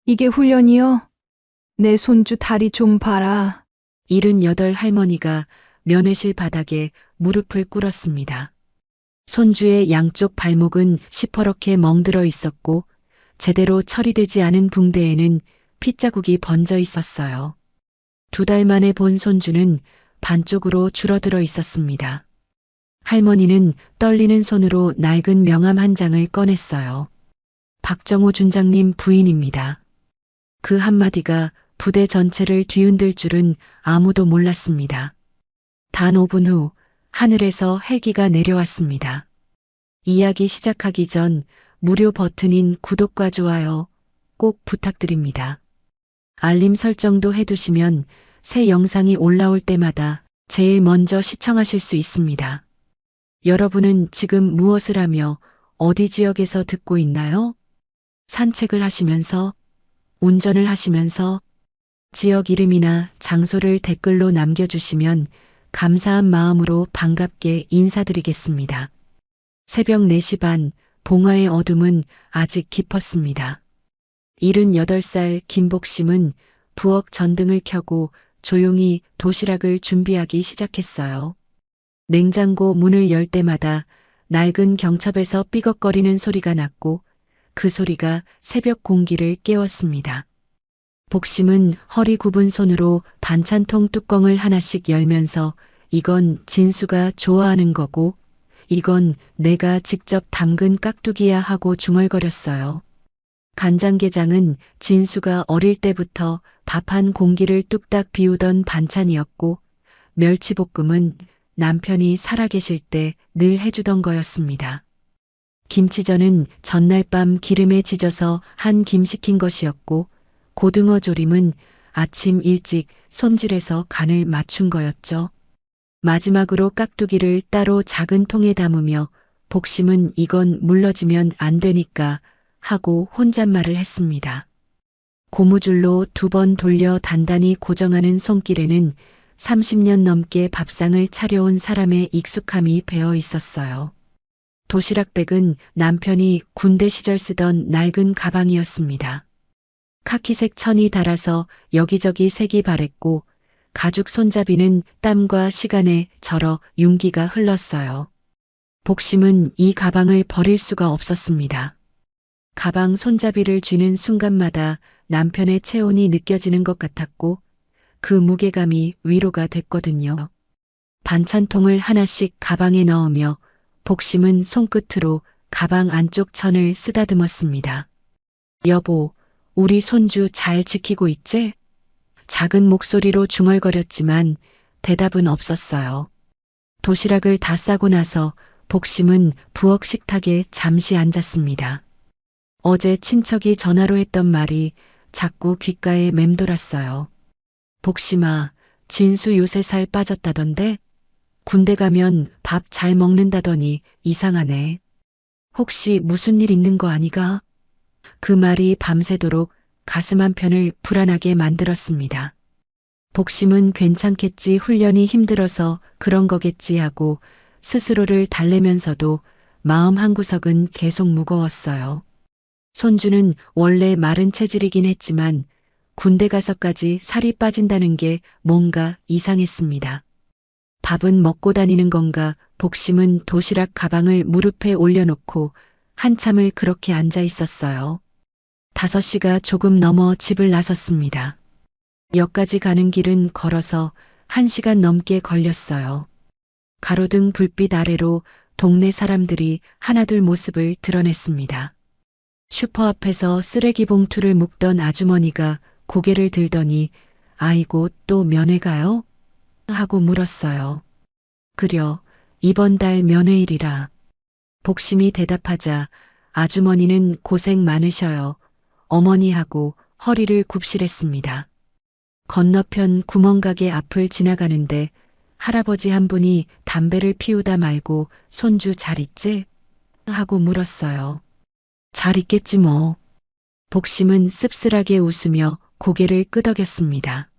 이게 훈련이요? 내 손주 다리 좀 봐라. 78 할머니가 면회실 바닥에 무릎을 꿇었습니다. 손주의 양쪽 발목은 시퍼렇게 멍들어 있었고 제대로 처리되지 않은 붕대에는 핏자국이 번져 있었어요. 2달 만에 본 손주는 반쪽으로 줄어들어 있었습니다. 할머니는 떨리는 손으로 낡은 명함 한 장을 꺼냈어요. 박정호 준장님 부인입니다. 그 한마디가 부대 전체를 뒤흔들 줄은 아무도 몰랐습니다. 단 5분 후 하늘에서 헬기가 내려왔습니다. 이야기 시작하기 전 무료 버튼인 구독과 좋아요 꼭 부탁드립니다. 알림 설정도 해두시면 새 영상이 올라올 때마다 제일 먼저 시청하실 수 있습니다. 여러분은 지금 무엇을 하며 어디 지역에서 듣고 있나요? 산책을 하시면서, 운전을 하시면서, 지역 이름이나 장소를 댓글로 남겨주시면 감사한 마음으로 반갑게 인사드리겠습니다. 새벽 4시 반, 봉화의 어둠은 아직 깊었습니다. 78살 김복심은 부엌 전등을 켜고 조용히 도시락을 준비하기 시작했어요. 냉장고 문을 열 때마다 낡은 경첩에서 삐걱거리는 소리가 났고 그 소리가 새벽 공기를 깨웠습니다. 복심은 허리 굽은 손으로 반찬통 뚜껑을 하나씩 열면서 이건 진수가 좋아하는 거고 이건 내가 직접 담근 깍두기야 하고 중얼거렸어요. 간장게장은 진수가 어릴 때부터 밥 한 공기를 뚝딱 비우던 반찬이었고 멸치볶음은 남편이 살아계실 때 늘 해주던 거였습니다. 김치전은 전날 밤 기름에 지져서 한 김 식힌 것이었고 고등어 조림은 아침 일찍 손질해서 간을 맞춘 거였죠. 마지막으로 깍두기를 따로 작은 통에 담으며 복심은 이건 물러지면 안 되니까 하고 혼잣말을 했습니다. 고무줄로 2번 돌려 단단히 고정하는 손길에는 30년 넘게 밥상을 차려온 사람의 익숙함이 배어 있었어요. 도시락백은 남편이 군대 시절 쓰던 낡은 가방이었습니다. 카키색 천이 달아서 여기저기 색이 바랬고 가죽 손잡이는 땀과 시간에 절어 윤기가 흘렀어요. 복심은 이 가방을 버릴 수가 없었습니다. 가방 손잡이를 쥐는 순간마다 남편의 체온이 느껴지는 것 같았고 그 무게감이 위로가 됐거든요. 반찬통을 하나씩 가방에 넣으며 복심은 손끝으로 가방 안쪽 천을 쓰다듬었습니다. 여보, 우리 손주 잘 지키고 있지? 작은 목소리로 중얼거렸지만 대답은 없었어요. 도시락을 다 싸고 나서 복심은 부엌 식탁에 잠시 앉았습니다. 어제 친척이 전화로 했던 말이 자꾸 귓가에 맴돌았어요. 복심아, 진수 요새 살 빠졌다던데? 군대 가면 밥 잘 먹는다더니 이상하네. 혹시 무슨 일 있는 거 아니가? 그 말이 밤새도록 가슴 한편을 불안하게 만들었습니다. 복심은 괜찮겠지, 훈련이 힘들어서 그런 거겠지 하고 스스로를 달래면서도 마음 한구석은 계속 무거웠어요. 손주는 원래 마른 체질이긴 했지만 군대 가서까지 살이 빠진다는 게 뭔가 이상했습니다. 밥은 먹고 다니는 건가? 복심은 도시락 가방을 무릎에 올려놓고 한참을 그렇게 앉아 있었어요. 5시가 조금 넘어 집을 나섰습니다. 역까지 가는 길은 걸어서 1시간 넘게 걸렸어요. 가로등 불빛 아래로 동네 사람들이 하나둘 모습을 드러냈습니다. 슈퍼 앞에서 쓰레기 봉투를 묶던 아주머니가 고개를 들더니 아이고 또 면회 가요? 하고 물었어요. 그려 이번 달 면회일이라. 복심이 대답하자 아주머니는 고생 많으셔요. 어머니하고 허리를 굽실했습니다. 건너편 구멍가게 앞을 지나가는데 할아버지 한 분이 담배를 피우다 말고 손주 잘 있지? 하고 물었어요. 잘 있겠지 뭐. 복심은 씁쓸하게 웃으며 고개를 끄덕였습니다.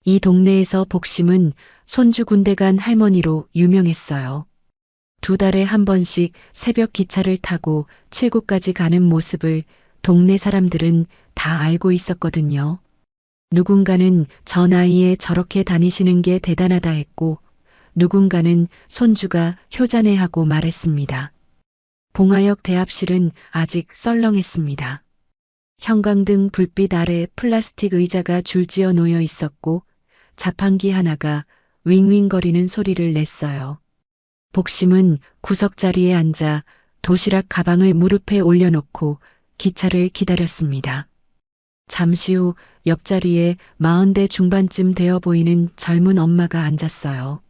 이 동네에서 복심은 손주 군대 간 할머니로 유명했어요. 2달에 한 번씩 새벽 기차를 타고 칠곡까지 가는 모습을 동네 사람들은 다 알고 있었거든요. 누군가는 저 나이에 저렇게 다니시는 게 대단하다 했고, 누군가는 손주가 효자네하고 말했습니다. 봉화역 대합실은 아직 썰렁했습니다. 형광등 불빛 아래 플라스틱 의자가 줄지어 놓여 있었고, 자판기 하나가 윙윙거리는 소리를 냈어요. 복심은 구석자리에 앉아 도시락 가방을 무릎에 올려놓고 기차를 기다렸습니다. 잠시 후 옆자리에 40대 중반쯤 되어 보이는 젊은 엄마가 앉았어요.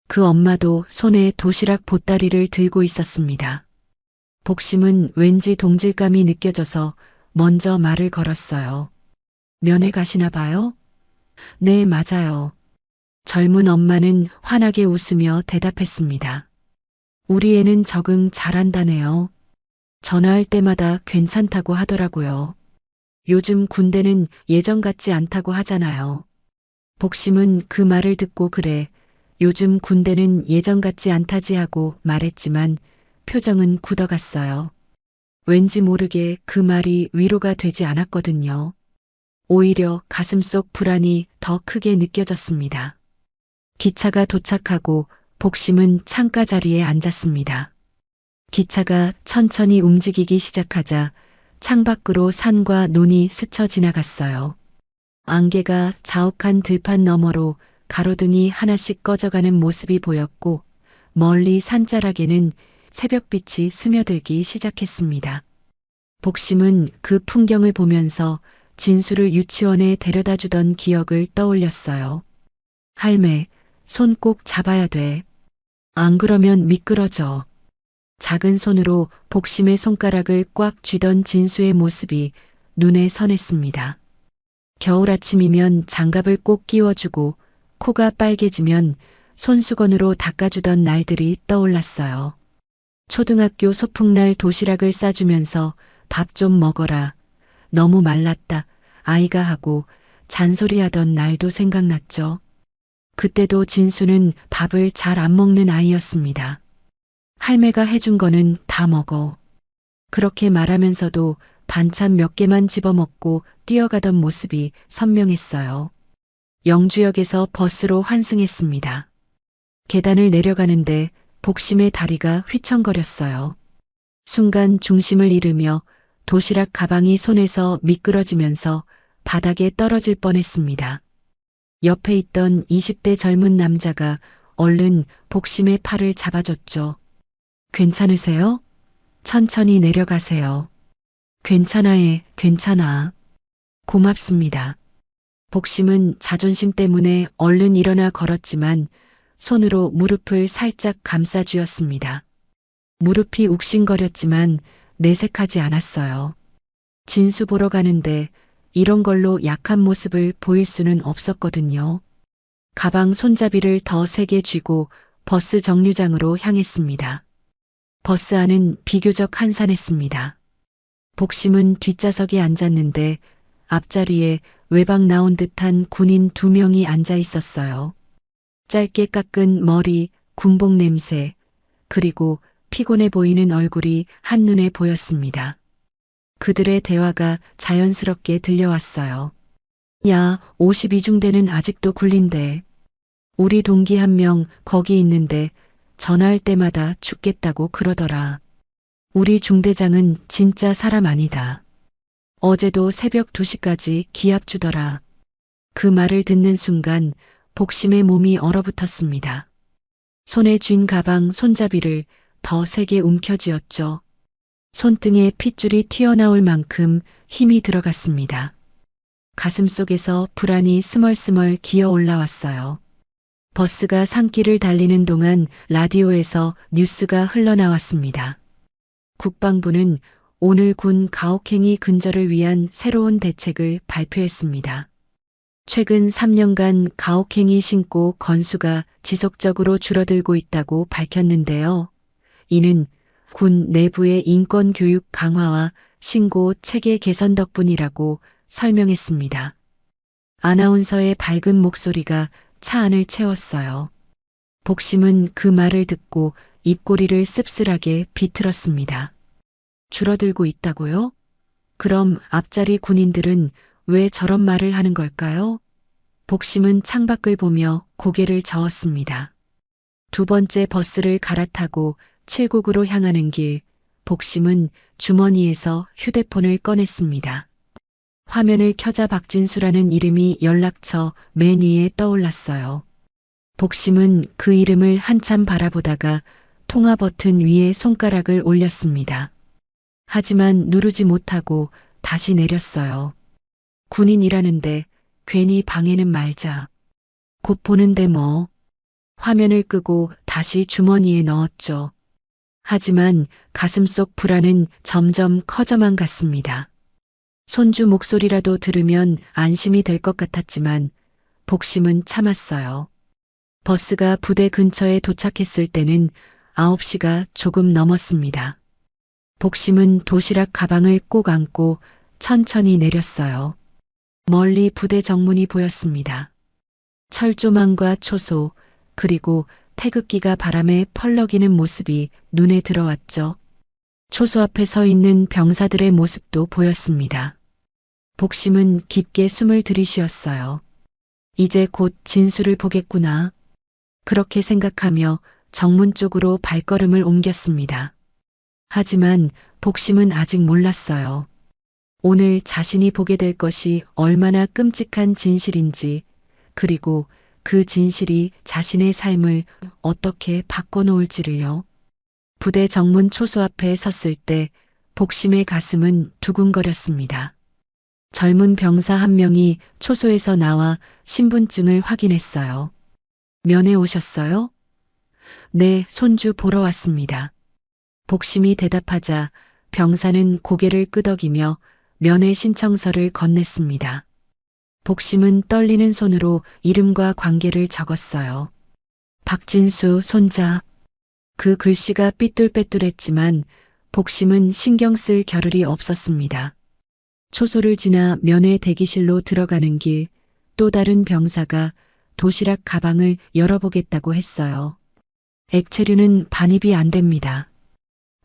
그 엄마도 손에 도시락 보따리를 들고 있었습니다. 복심은 왠지 동질감이 느껴져서 먼저 말을 걸었어요. 면회 가시나 봐요? 네, 맞아요. 젊은 엄마는 환하게 웃으며 대답했습니다. 우리 애는 적응 잘한다네요. 전화할 때마다 괜찮다고 하더라고요. 요즘 군대는 예전 같지 않다고 하잖아요. 복심은 그 말을 듣고 그래, 요즘 군대는 예전 같지 않다지 하고 말했지만 표정은 굳어갔어요. 왠지 모르게 그 말이 위로가 되지 않았거든요. 오히려 가슴속 불안이 더 크게 느껴졌습니다. 기차가 도착하고 복심은 창가 자리에 앉았습니다. 기차가 천천히 움직이기 시작하자 창밖으로 산과 논이 스쳐 지나갔어요. 안개가 자욱한 들판 너머로 가로등이 하나씩 꺼져가는 모습이 보였고, 멀리 산자락에는 새벽빛이 스며들기 시작했습니다. 복심은 그 풍경을 보면서 진수를 유치원에 데려다 주던 기억을 떠올렸어요. 할매, 손 꼭 잡아야 돼. 안 그러면 미끄러져. 작은 손으로 복심의 손가락을 꽉 쥐던 진수의 모습이 눈에 선했습니다. 겨울 아침이면 장갑을 꼭 끼워주고 코가 빨개지면 손수건으로 닦아주던 날들이 떠올랐어요. 초등학교 소풍날 도시락을 싸주면서 밥 좀 먹어라. 너무 말랐다. 아이가 하고 잔소리하던 날도 생각났죠. 그때도 진수는 밥을 잘 안 먹는 아이였습니다. 할매가 해준 거는 다 먹어. 그렇게 말하면서도 반찬 몇 개만 집어먹고 뛰어가던 모습이 선명했어요. 영주역에서 버스로 환승했습니다. 계단을 내려가는데 복심의 다리가 휘청거렸어요. 순간 중심을 잃으며 도시락 가방이 손에서 미끄러지면서 바닥에 떨어질 뻔했습니다. 옆에 있던 20대 젊은 남자가 얼른 복심의 팔을 잡아줬죠. 괜찮으세요? 천천히 내려가세요. 괜찮아, 괜찮아. 고맙습니다. 복심은 자존심 때문에 얼른 일어나 걸었지만 손으로 무릎을 살짝 감싸 쥐었습니다. 무릎이 욱신거렸지만 내색하지 않았어요. 진수 보러 가는데 이런 걸로 약한 모습을 보일 수는 없었거든요. 가방 손잡이를 더 세게 쥐고 버스 정류장으로 향했습니다. 버스 안은 비교적 한산했습니다. 복심은 뒷좌석에 앉았는데 앞자리에 외박 나온 듯한 군인 2명이 앉아 있었어요. 짧게 깎은 머리, 군복 냄새, 그리고 피곤해 보이는 얼굴이 한눈에 보였습니다. 그들의 대화가 자연스럽게 들려왔어요. 야, 52중대는 아직도 굴린대. 우리 동기 1명 거기 있는데 전화할 때마다 죽겠다고 그러더라. 우리 중대장은 진짜 사람 아니다. 어제도 새벽 2시까지 기합 주더라. 그 말을 듣는 순간 복심의 몸이 얼어붙었습니다. 손에 쥔 가방 손잡이를 더 세게 움켜쥐었죠. 손등에 핏줄이 튀어나올 만큼 힘이 들어갔습니다. 가슴속에서 불안이 스멀스멀 기어 올라왔어요. 버스가 산길을 달리는 동안 라디오에서 뉴스가 흘러나왔습니다. 국방부는 오늘 군 가혹행위 근절을 위한 새로운 대책을 발표했습니다. 최근 3년간 가혹행위 신고 건수가 지속적으로 줄어들고 있다고 밝혔는데요. 이는 군 내부의 인권 교육 강화와 신고 체계 개선 덕분이라고 설명했습니다. 아나운서의 밝은 목소리가 차 안을 채웠어요. 복심은 그 말을 듣고 입꼬리를 씁쓸하게 비틀었습니다. 줄어들고 있다고요? 그럼 앞자리 군인들은 왜 저런 말을 하는 걸까요? 복심은 창밖을 보며 고개를 저었습니다. 두 번째 버스를 갈아타고 칠곡으로 향하는 길, 복심은 주머니에서 휴대폰을 꺼냈습니다. 화면을 켜자 박진수라는 이름이 연락처 맨 위에 떠올랐어요. 복심은 그 이름을 한참 바라보다가 통화 버튼 위에 손가락을 올렸습니다. 하지만 누르지 못하고 다시 내렸어요. 군인이라는데 괜히 방해는 말자. 곧 보는데 뭐. 화면을 끄고 다시 주머니에 넣었죠. 하지만 가슴속 불안은 점점 커져만 갔습니다. 손주 목소리라도 들으면 안심이 될 것 같았지만 복심은 참았어요. 버스가 부대 근처에 도착했을 때는 9시가 조금 넘었습니다. 복심은 도시락 가방을 꼭 안고 천천히 내렸어요. 멀리 부대 정문이 보였습니다. 철조망과 초소, 그리고 태극기가 바람에 펄럭이는 모습이 눈에 들어왔죠. 초소 앞에 서 있는 병사들의 모습도 보였습니다. 복심은 깊게 숨을 들이쉬었어요. 이제 곧 진수를 보겠구나. 그렇게 생각하며 정문 쪽으로 발걸음을 옮겼습니다. 하지만 복심은 아직 몰랐어요. 오늘 자신이 보게 될 것이 얼마나 끔찍한 진실인지, 그리고 그 진실이 자신의 삶을 어떻게 바꿔놓을지를요. 부대 정문 초소 앞에 섰을 때 복심의 가슴은 두근거렸습니다. 젊은 병사 한 명이 초소에서 나와 신분증을 확인했어요. 면회 오셨어요? 네, 손주 보러 왔습니다. 복심이 대답하자 병사는 고개를 끄덕이며 면회 신청서를 건넸습니다. 복심은 떨리는 손으로 이름과 관계를 적었어요. 박진수 손자. 그 글씨가 삐뚤빼뚤했지만 복심은 신경 쓸 겨를이 없었습니다. 초소를 지나 면회 대기실로 들어가는 길, 또 다른 병사가 도시락 가방을 열어보겠다고 했어요. 액체류는 반입이 안 됩니다.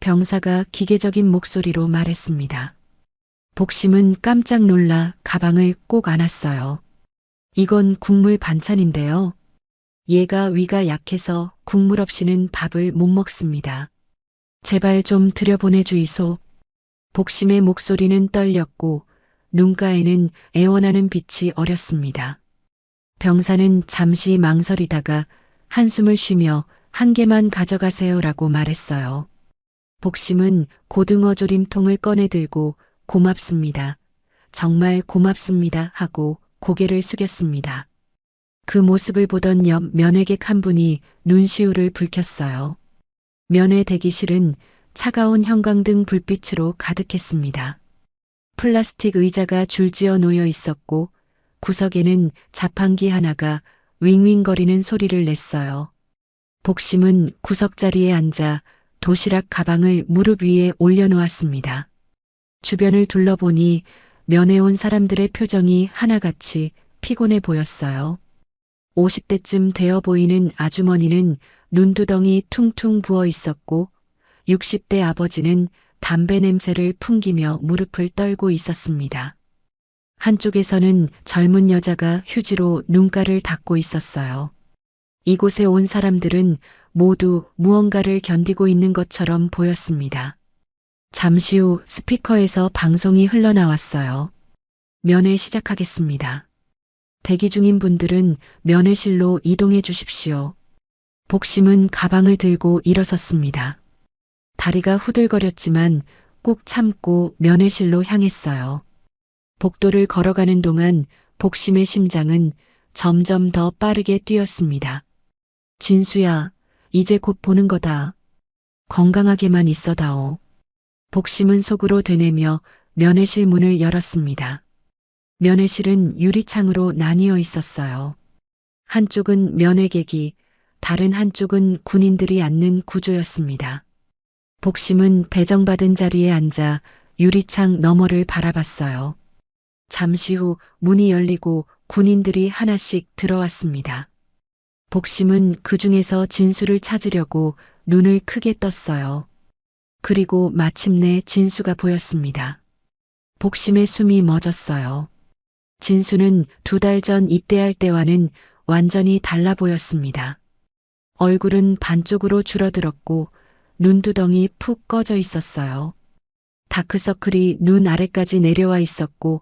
병사가 기계적인 목소리로 말했습니다. 복심은 깜짝 놀라 가방을 꼭 안았어요. 이건 국물 반찬인데요. 얘가 위가 약해서 국물 없이는 밥을 못 먹습니다. 제발 좀 들여보내주이소. 복심의 목소리는 떨렸고 눈가에는 애원하는 빛이 어렸습니다. 병사는 잠시 망설이다가 한숨을 쉬며 한 개만 가져가세요라고 말했어요. 복심은 고등어 조림통을 꺼내 들고 고맙습니다. 정말 고맙습니다 하고 고개를 숙였습니다. 그 모습을 보던 옆 면회객 한 분이 눈시울을 붉혔어요. 면회 대기실은 차가운 형광등 불빛으로 가득했습니다. 플라스틱 의자가 줄지어 놓여 있었고 구석에는 자판기 하나가 윙윙거리는 소리를 냈어요. 복심은 구석자리에 앉아 도시락 가방을 무릎 위에 올려놓았습니다. 주변을 둘러보니 면회 온 사람들의 표정이 하나같이 피곤해 보였어요. 50대쯤 되어 보이는 아주머니는 눈두덩이 퉁퉁 부어 있었고 60대 아버지는 담배 냄새를 풍기며 무릎을 떨고 있었습니다. 한쪽에서는 젊은 여자가 휴지로 눈가를 닦고 있었어요. 이곳에 온 사람들은 모두 무언가를 견디고 있는 것처럼 보였습니다. 잠시 후 스피커에서 방송이 흘러나왔어요. 면회 시작하겠습니다. 대기 중인 분들은 면회실로 이동해 주십시오. 복심은 가방을 들고 일어섰습니다. 다리가 후들거렸지만 꾹 참고 면회실로 향했어요. 복도를 걸어가는 동안 복심의 심장은 점점 더 빠르게 뛰었습니다. 진수야, 이제 곧 보는 거다. 건강하게만 있어다오. 복심은 속으로 되뇌며 면회실 문을 열었습니다. 면회실은 유리창으로 나뉘어 있었어요. 한쪽은 면회객이, 다른 한쪽은 군인들이 앉는 구조였습니다. 복심은 배정받은 자리에 앉아 유리창 너머를 바라봤어요. 잠시 후 문이 열리고 군인들이 하나씩 들어왔습니다. 복심은 그 중에서 진수를 찾으려고 눈을 크게 떴어요. 그리고 마침내 진수가 보였습니다. 복심의 숨이 멎었어요. 진수는 2달 전 입대할 때와는 완전히 달라 보였습니다. 얼굴은 반쪽으로 줄어들었고 눈두덩이 푹 꺼져 있었어요. 다크서클이 눈 아래까지 내려와 있었고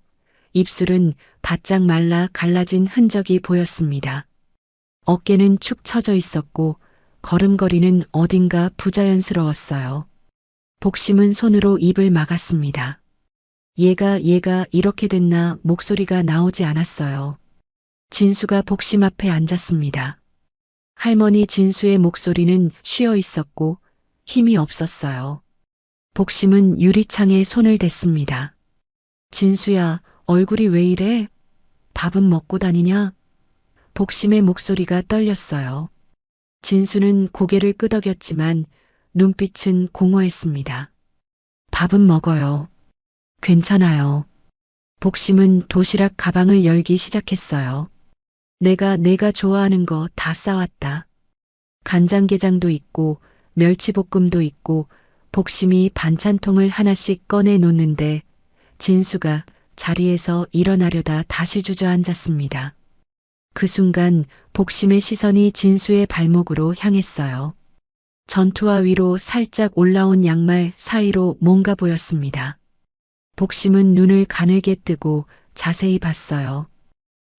입술은 바짝 말라 갈라진 흔적이 보였습니다. 어깨는 축 처져 있었고 걸음걸이는 어딘가 부자연스러웠어요. 복심은 손으로 입을 막았습니다. 얘가 이렇게 됐나 목소리가 나오지 않았어요. 진수가 복심 앞에 앉았습니다. 할머니 진수의 목소리는 쉬어 있었고 힘이 없었어요. 복심은 유리창에 손을 댔습니다. 진수야, 얼굴이 왜 이래? 밥은 먹고 다니냐? 복심의 목소리가 떨렸어요. 진수는 고개를 끄덕였지만 눈빛은 공허했습니다. 밥은 먹어요. 괜찮아요. 복심은 도시락 가방을 열기 시작했어요. 내가 좋아하는 거 다 싸왔다. 간장게장도 있고 멸치볶음도 있고 복심이 반찬통을 하나씩 꺼내 놓는데 진수가 자리에서 일어나려다 다시 주저앉았습니다. 그 순간 복심의 시선이 진수의 발목으로 향했어요. 전투화 위로 살짝 올라온 양말 사이로 뭔가 보였습니다. 복심은 눈을 가늘게 뜨고 자세히 봤어요.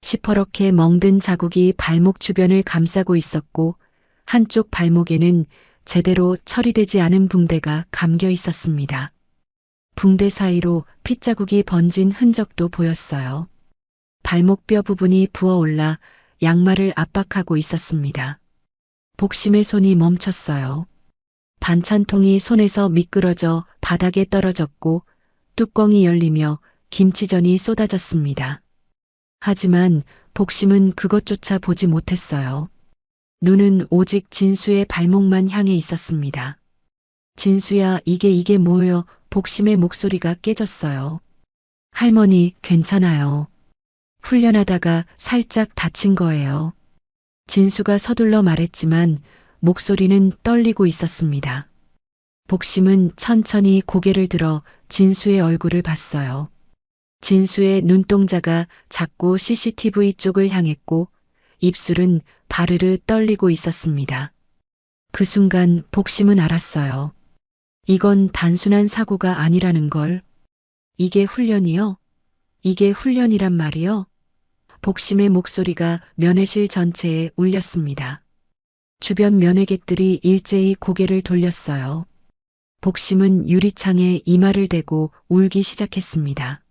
시퍼렇게 멍든 자국이 발목 주변을 감싸고 있었고 한쪽 발목에는 제대로 처리되지 않은 붕대가 감겨 있었습니다. 붕대 사이로 핏자국이 번진 흔적도 보였어요. 발목뼈 부분이 부어올라 양말을 압박하고 있었습니다. 복심의 손이 멈췄어요. 반찬통이 손에서 미끄러져 바닥에 떨어졌고 뚜껑이 열리며 김치전이 쏟아졌습니다. 하지만 복심은 그것조차 보지 못했어요. 눈은 오직 진수의 발목만 향해 있었습니다. 진수야, 이게 뭐여? 복심의 목소리가 깨졌어요. 할머니, 괜찮아요. 훈련하다가 살짝 다친 거예요. 진수가 서둘러 말했지만 목소리는 떨리고 있었습니다. 복심은 천천히 고개를 들어 진수의 얼굴을 봤어요. 진수의 눈동자가 자꾸 CCTV 쪽을 향했고 입술은 바르르 떨리고 있었습니다. 그 순간 복심은 알았어요. 이건 단순한 사고가 아니라는 걸. 이게 훈련이요? 이게 훈련이란 말이요? 복심의 목소리가 면회실 전체에 울렸습니다. 주변 면회객들이 일제히 고개를 돌렸어요. 복심은 유리창에 이마를 대고 울기 시작했습니다.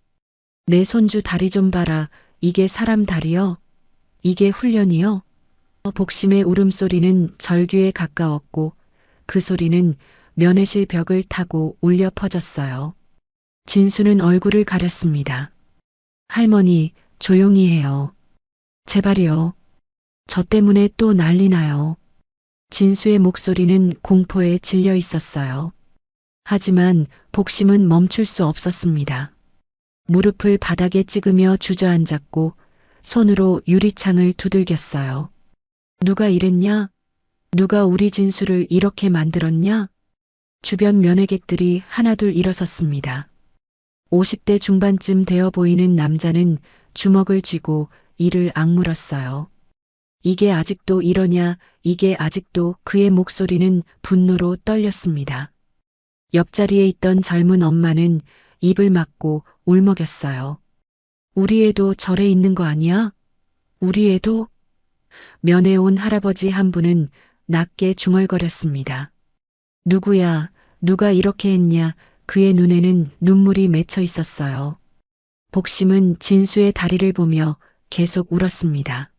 내 손주 다리 좀 봐라. 이게 사람 다리요? 이게 훈련이요? 복심의 울음소리는 절규에 가까웠고 그 소리는 면회실 벽을 타고 울려 퍼졌어요. 진수는 얼굴을 가렸습니다. 할머니, 조용히 해요. 제발이요. 저 때문에 또 난리 나요. 진수의 목소리는 공포에 질려 있었어요. 하지만 복심은 멈출 수 없었습니다. 무릎을 바닥에 찍으며 주저앉았고 손으로 유리창을 두들겼어요. 누가 이랬냐? 누가 우리 진수를 이렇게 만들었냐? 주변 면회객들이 하나둘 일어섰습니다. 50대 중반쯤 되어 보이는 남자는 주먹을 쥐고 이를 악물었어요. 이게 아직도 이러냐? 이게 아직도. 그의 목소리는 분노로 떨렸습니다. 옆자리에 있던 젊은 엄마는 입을 막고 울먹였어요. 우리 애도 절에 있는 거 아니야? 우리 애도? 면회 온 할아버지 한 분은 낮게 중얼거렸습니다. 누구야? 누가 이렇게 했냐? 그의 눈에는 눈물이 맺혀 있었어요. 복심은 진수의 다리를 보며 계속 울었습니다.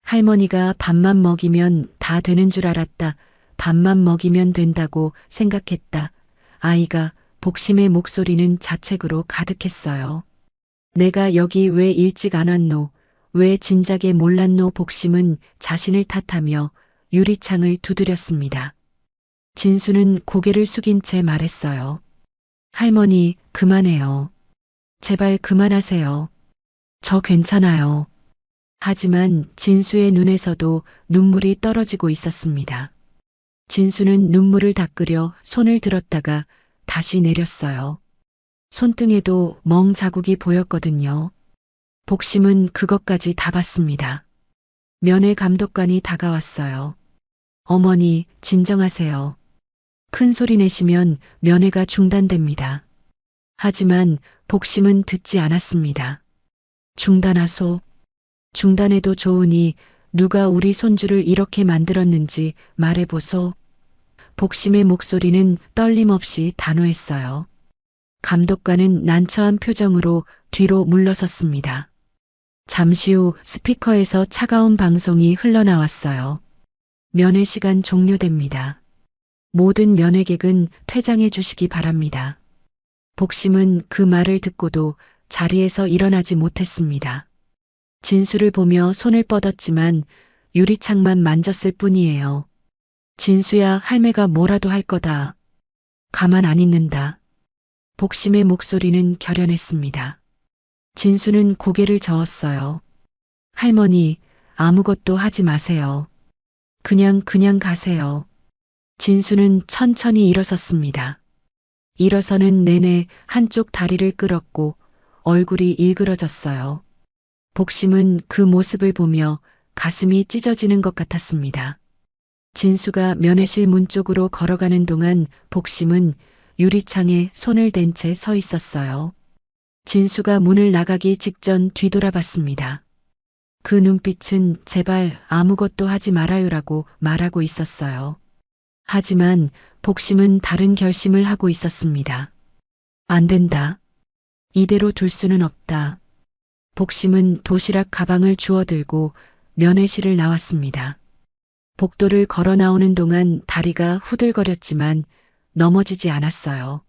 할머니가 밥만 먹이면 다 되는 줄 알았다. 밥만 먹이면 된다고 생각했다. 아이가. 복심의 목소리는 자책으로 가득했어요. 내가 여기 왜 일찍 안 왔노? 왜 진작에 몰랐노? 복심은 자신을 탓하며 유리창을 두드렸습니다. 진수는 고개를 숙인 채 말했어요. 할머니, 그만해요. 제발 그만하세요. 저 괜찮아요. 하지만 진수의 눈에서도 눈물이 떨어지고 있었습니다. 진수는 눈물을 닦으려 손을 들었다가 다시 내렸어요. 손등에도 멍 자국이 보였거든요. 복심은 그것까지 다 봤습니다. 면회 감독관이 다가왔어요. 어머니, 진정하세요. 큰 소리 내시면 면회가 중단됩니다. 하지만 복심은 듣지 않았습니다. 중단하소. 중단해도 좋으니 누가 우리 손주를 이렇게 만들었는지 말해보소. 복심의 목소리는 떨림없이 단호했어요. 감독관은 난처한 표정으로 뒤로 물러섰습니다. 잠시 후 스피커에서 차가운 방송이 흘러나왔어요. 면회 시간 종료됩니다. 모든 면회객은 퇴장해 주시기 바랍니다. 복심은 그 말을 듣고도 자리에서 일어나지 못했습니다. 진수를 보며 손을 뻗었지만 유리창만 만졌을 뿐이에요. 진수야, 할매가 뭐라도 할 거다. 가만 안 있는다. 복심의 목소리는 결연했습니다. 진수는 고개를 저었어요. 할머니, 아무것도 하지 마세요. 그냥 가세요. 진수는 천천히 일어섰습니다. 일어서는 내내 한쪽 다리를 끌었고 얼굴이 일그러졌어요. 복심은 그 모습을 보며 가슴이 찢어지는 것 같았습니다. 진수가 면회실 문 쪽으로 걸어가는 동안 복심은 유리창에 손을 댄 채 서 있었어요. 진수가 문을 나가기 직전 뒤돌아봤습니다. 그 눈빛은 제발 아무것도 하지 말아요라고 말하고 있었어요. 하지만 복심은 다른 결심을 하고 있었습니다. 안 된다. 이대로 둘 수는 없다. 복심은 도시락 가방을 주워들고 면회실을 나왔습니다. 복도를 걸어 나오는 동안 다리가 후들거렸지만 넘어지지 않았어요.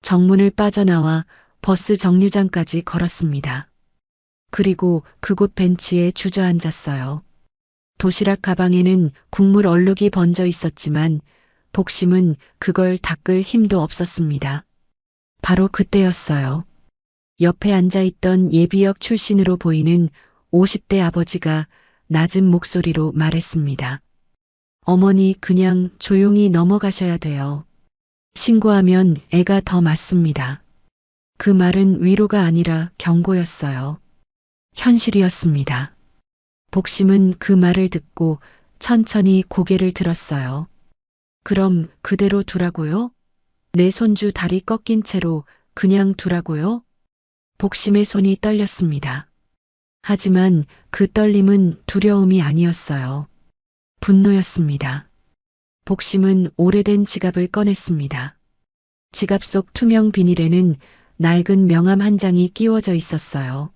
정문을 빠져나와 버스 정류장까지 걸었습니다. 그리고 그곳 벤치에 주저앉았어요. 도시락 가방에는 국물 얼룩이 번져 있었지만 복심은 그걸 닦을 힘도 없었습니다. 바로 그때였어요. 옆에 앉아있던 예비역 출신으로 보이는 50대 아버지가 낮은 목소리로 말했습니다. 어머니, 그냥 조용히 넘어가셔야 돼요. 신고하면 애가 더 맞습니다. 그 말은 위로가 아니라 경고였어요. 현실이었습니다. 복심은 그 말을 듣고 천천히 고개를 들었어요. 그럼 그대로 두라고요? 내 손주 다리 꺾인 채로 그냥 두라고요? 복심의 손이 떨렸습니다. 하지만 그 떨림은 두려움이 아니었어요. 분노였습니다. 복심은 오래된 지갑을 꺼냈습니다. 지갑 속 투명 비닐에는 낡은 명함 한 장이 끼워져 있었어요.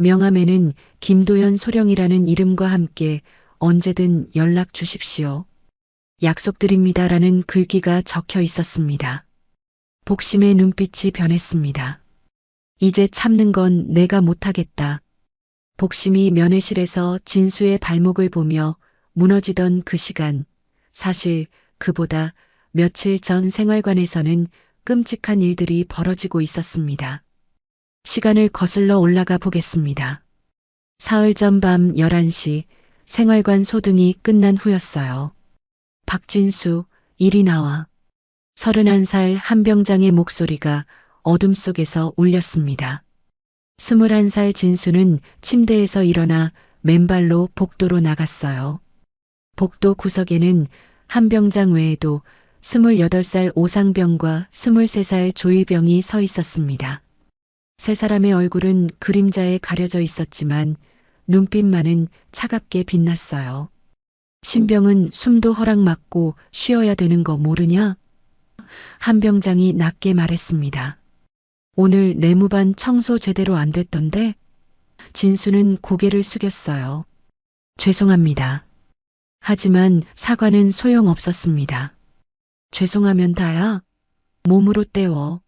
명함에는 김도연 소령이라는 이름과 함께 언제든 연락 주십시오. 약속드립니다라는 글귀가 적혀 있었습니다. 복심의 눈빛이 변했습니다. 이제 참는 건 내가 못하겠다. 복심이 면회실에서 진수의 발목을 보며 무너지던 그 시간, 사실 그보다 며칠 전 생활관에서는 끔찍한 일들이 벌어지고 있었습니다. 시간을 거슬러 올라가 보겠습니다. 사흘 전 밤 11시 생활관 소등이 끝난 후였어요. 박진수, 이리 나와. 31살 한 병장의 목소리가 어둠 속에서 울렸습니다. 21살 진수는 침대에서 일어나 맨발로 복도로 나갔어요. 복도 구석에는 한 병장 외에도 28살 오상병과 23살 조일병이 서 있었습니다. 세 사람의 얼굴은 그림자에 가려져 있었지만 눈빛만은 차갑게 빛났어요. 신병은 숨도 허락 맞고 쉬어야 되는 거 모르냐? 한 병장이 낮게 말했습니다. 오늘 내무반 청소 제대로 안 됐던데? 진수는 고개를 숙였어요. 죄송합니다. 하지만 사과는 소용없었습니다. 죄송하면 다야? 몸으로 때워.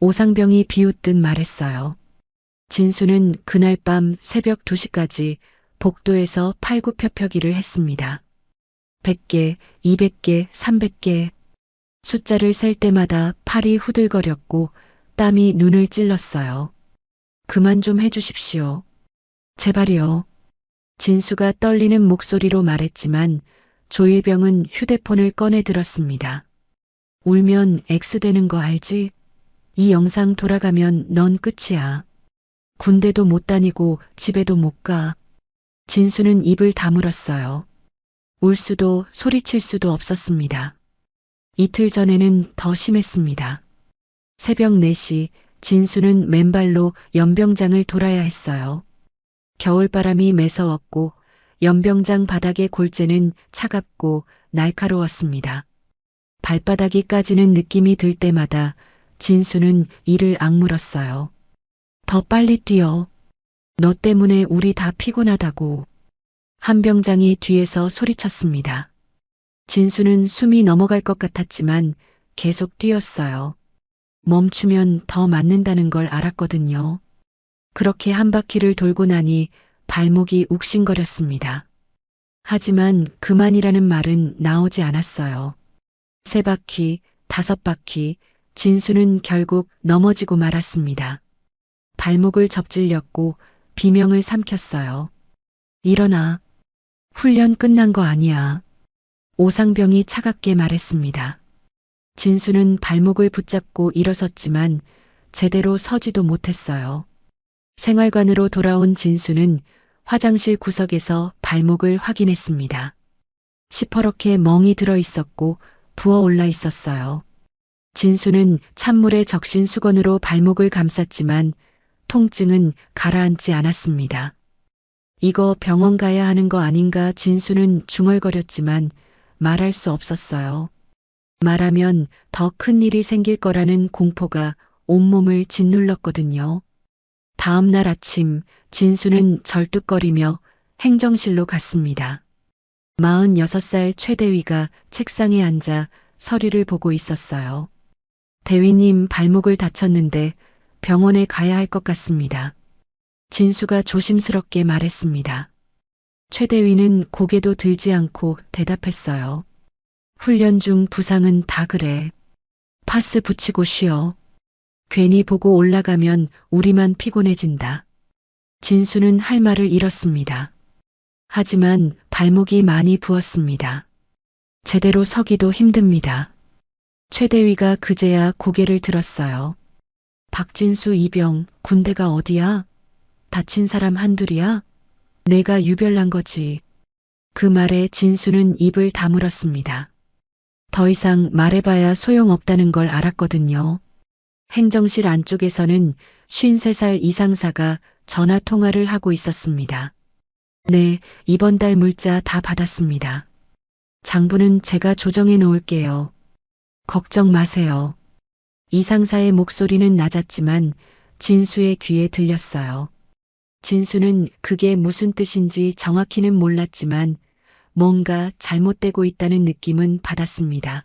오상병이 비웃듯 말했어요. 진수는 그날 밤 새벽 2시까지 복도에서 팔굽혀펴기를 했습니다. 100개, 200개, 300개. 숫자를 셀 때마다 팔이 후들거렸고 땀이 눈을 찔렀어요. 그만 좀 해주십시오. 제발이요. 진수가 떨리는 목소리로 말했지만 조일병은 휴대폰을 꺼내 들었습니다. 울면 X되는 거 알지? 이 영상 돌아가면 넌 끝이야. 군대도 못 다니고 집에도 못 가. 진수는 입을 다물었어요. 울 수도 소리칠 수도 없었습니다. 이틀 전에는 더 심했습니다. 새벽 4시 진수는 맨발로 연병장을 돌아야 했어요. 겨울바람이 매서웠고 연병장 바닥의 골재는 차갑고 날카로웠습니다. 발바닥이 까지는 느낌이 들 때마다 진수는 이를 악물었어요. 더 빨리 뛰어. 너 때문에 우리 다 피곤하다고. 한 병장이 뒤에서 소리쳤습니다. 진수는 숨이 넘어갈 것 같았지만 계속 뛰었어요. 멈추면 더 맞는다는 걸 알았거든요. 그렇게 한 바퀴를 돌고 나니 발목이 욱신거렸습니다. 하지만 그만이라는 말은 나오지 않았어요. 3바퀴, 5바퀴, 진수는 결국 넘어지고 말았습니다. 발목을 접질렸고 비명을 삼켰어요. 일어나. 훈련 끝난 거 아니야. 오상병이 차갑게 말했습니다. 진수는 발목을 붙잡고 일어섰지만 제대로 서지도 못했어요. 생활관으로 돌아온 진수는 화장실 구석에서 발목을 확인했습니다. 시퍼렇게 멍이 들어 있었고 부어올라 있었어요. 진수는 찬물에 적신 수건으로 발목을 감쌌지만 통증은 가라앉지 않았습니다. 이거 병원 가야 하는 거 아닌가 진수는 중얼거렸지만 말할 수 없었어요. 말하면 더 큰 일이 생길 거라는 공포가 온몸을 짓눌렀거든요. 다음 날 아침 진수는 절뚝거리며 행정실로 갔습니다. 46살 최 대위가 책상에 앉아 서류를 보고 있었어요. 대위님 발목을 다쳤는데 병원에 가야 할 것 같습니다. 진수가 조심스럽게 말했습니다. 최 대위는 고개도 들지 않고 대답했어요. 훈련 중 부상은 다 그래. 파스 붙이고 쉬어. 괜히 보고 올라가면 우리만 피곤해진다. 진수는 할 말을 잃었습니다. 하지만 발목이 많이 부었습니다. 제대로 서기도 힘듭니다. 최 대위가 그제야 고개를 들었어요. 박진수 이병, 군대가 어디야? 다친 사람 한둘이야? 내가 유별난 거지. 그 말에 진수는 입을 다물었습니다. 더 이상 말해봐야 소용없다는 걸 알았거든요. 행정실 안쪽에서는 53살 이상사가 전화 통화를 하고 있었습니다. 네, 이번 달 물자 다 받았습니다. 장부는 제가 조정해 놓을게요. 걱정 마세요. 이상사의 목소리는 낮았지만 진수의 귀에 들렸어요. 진수는 그게 무슨 뜻인지 정확히는 몰랐지만 뭔가 잘못되고 있다는 느낌은 받았습니다.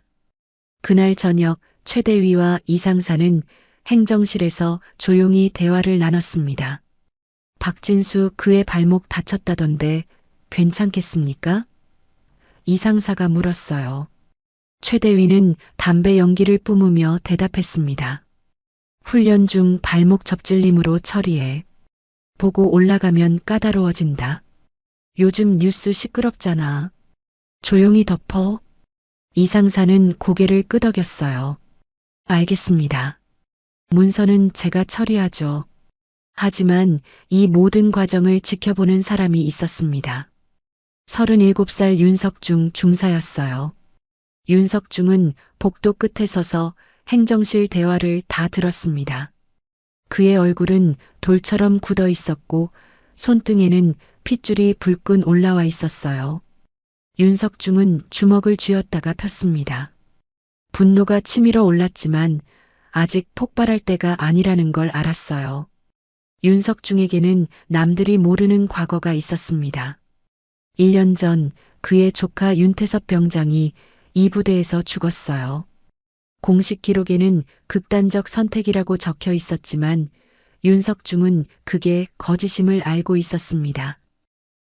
그날 저녁 최 대위와 이상사는 행정실에서 조용히 대화를 나눴습니다. 박진수 그의 발목 다쳤다던데 괜찮겠습니까? 이상사가 물었어요. 최 대위는 담배 연기를 뿜으며 대답했습니다. 훈련 중 발목 접질림으로 처리해. 보고 올라가면 까다로워진다. 요즘 뉴스 시끄럽잖아. 조용히 덮어. 이상사는 고개를 끄덕였어요. 알겠습니다. 문서는 제가 처리하죠. 하지만 이 모든 과정을 지켜보는 사람이 있었습니다. 37살 윤석중 중사였어요. 윤석중은 복도 끝에 서서 행정실 대화를 다 들었습니다. 그의 얼굴은 돌처럼 굳어 있었고 손등에는 핏줄이 불끈 올라와 있었어요. 윤석중은 주먹을 쥐었다가 폈습니다. 분노가 치밀어 올랐지만 아직 폭발할 때가 아니라는 걸 알았어요. 윤석중에게는 남들이 모르는 과거가 있었습니다. 1년 전 그의 조카 윤태섭 병장이 이 부대에서 죽었어요. 공식 기록에는 극단적 선택이라고 적혀 있었지만 윤석중은 그게 거짓임을 알고 있었습니다.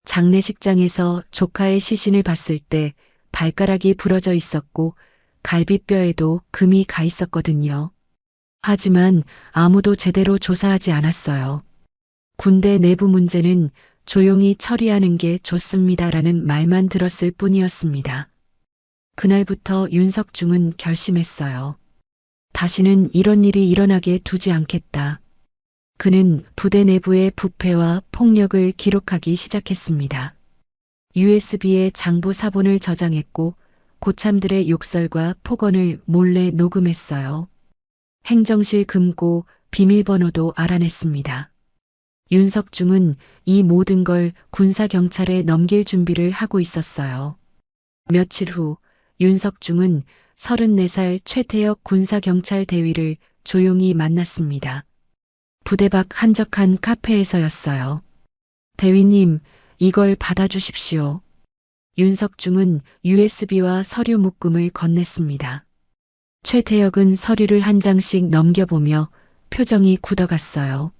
장례식장에서 조카의 시신을 봤을 때 발가락이 부러져 있었고 갈비뼈에도 금이 가 있었거든요. 하지만 아무도 제대로 조사하지 않았어요. 군대 내부 문제는 조용히 처리하는 게 좋습니다라는 말만 들었을 뿐이었습니다. 그날부터 윤석중은 결심했어요. 다시는 이런 일이 일어나게 두지 않겠다. 그는 부대 내부의 부패와 폭력을 기록하기 시작했습니다. USB에 장부 사본을 저장했고 고참들의 욕설과 폭언을 몰래 녹음했어요. 행정실 금고 비밀번호도 알아냈습니다. 윤석중은 이 모든 걸 군사경찰에 넘길 준비를 하고 있었어요. 며칠 후 윤석중은 34살 최태혁 군사경찰 대위를 조용히 만났습니다. 부대 밖 한적한 카페에서였어요. 대위님, 이걸 받아주십시오. 윤석중은 USB와 서류 묶음을 건넸습니다. 최태혁은 서류를 한 장씩 넘겨보며 표정이 굳어갔어요.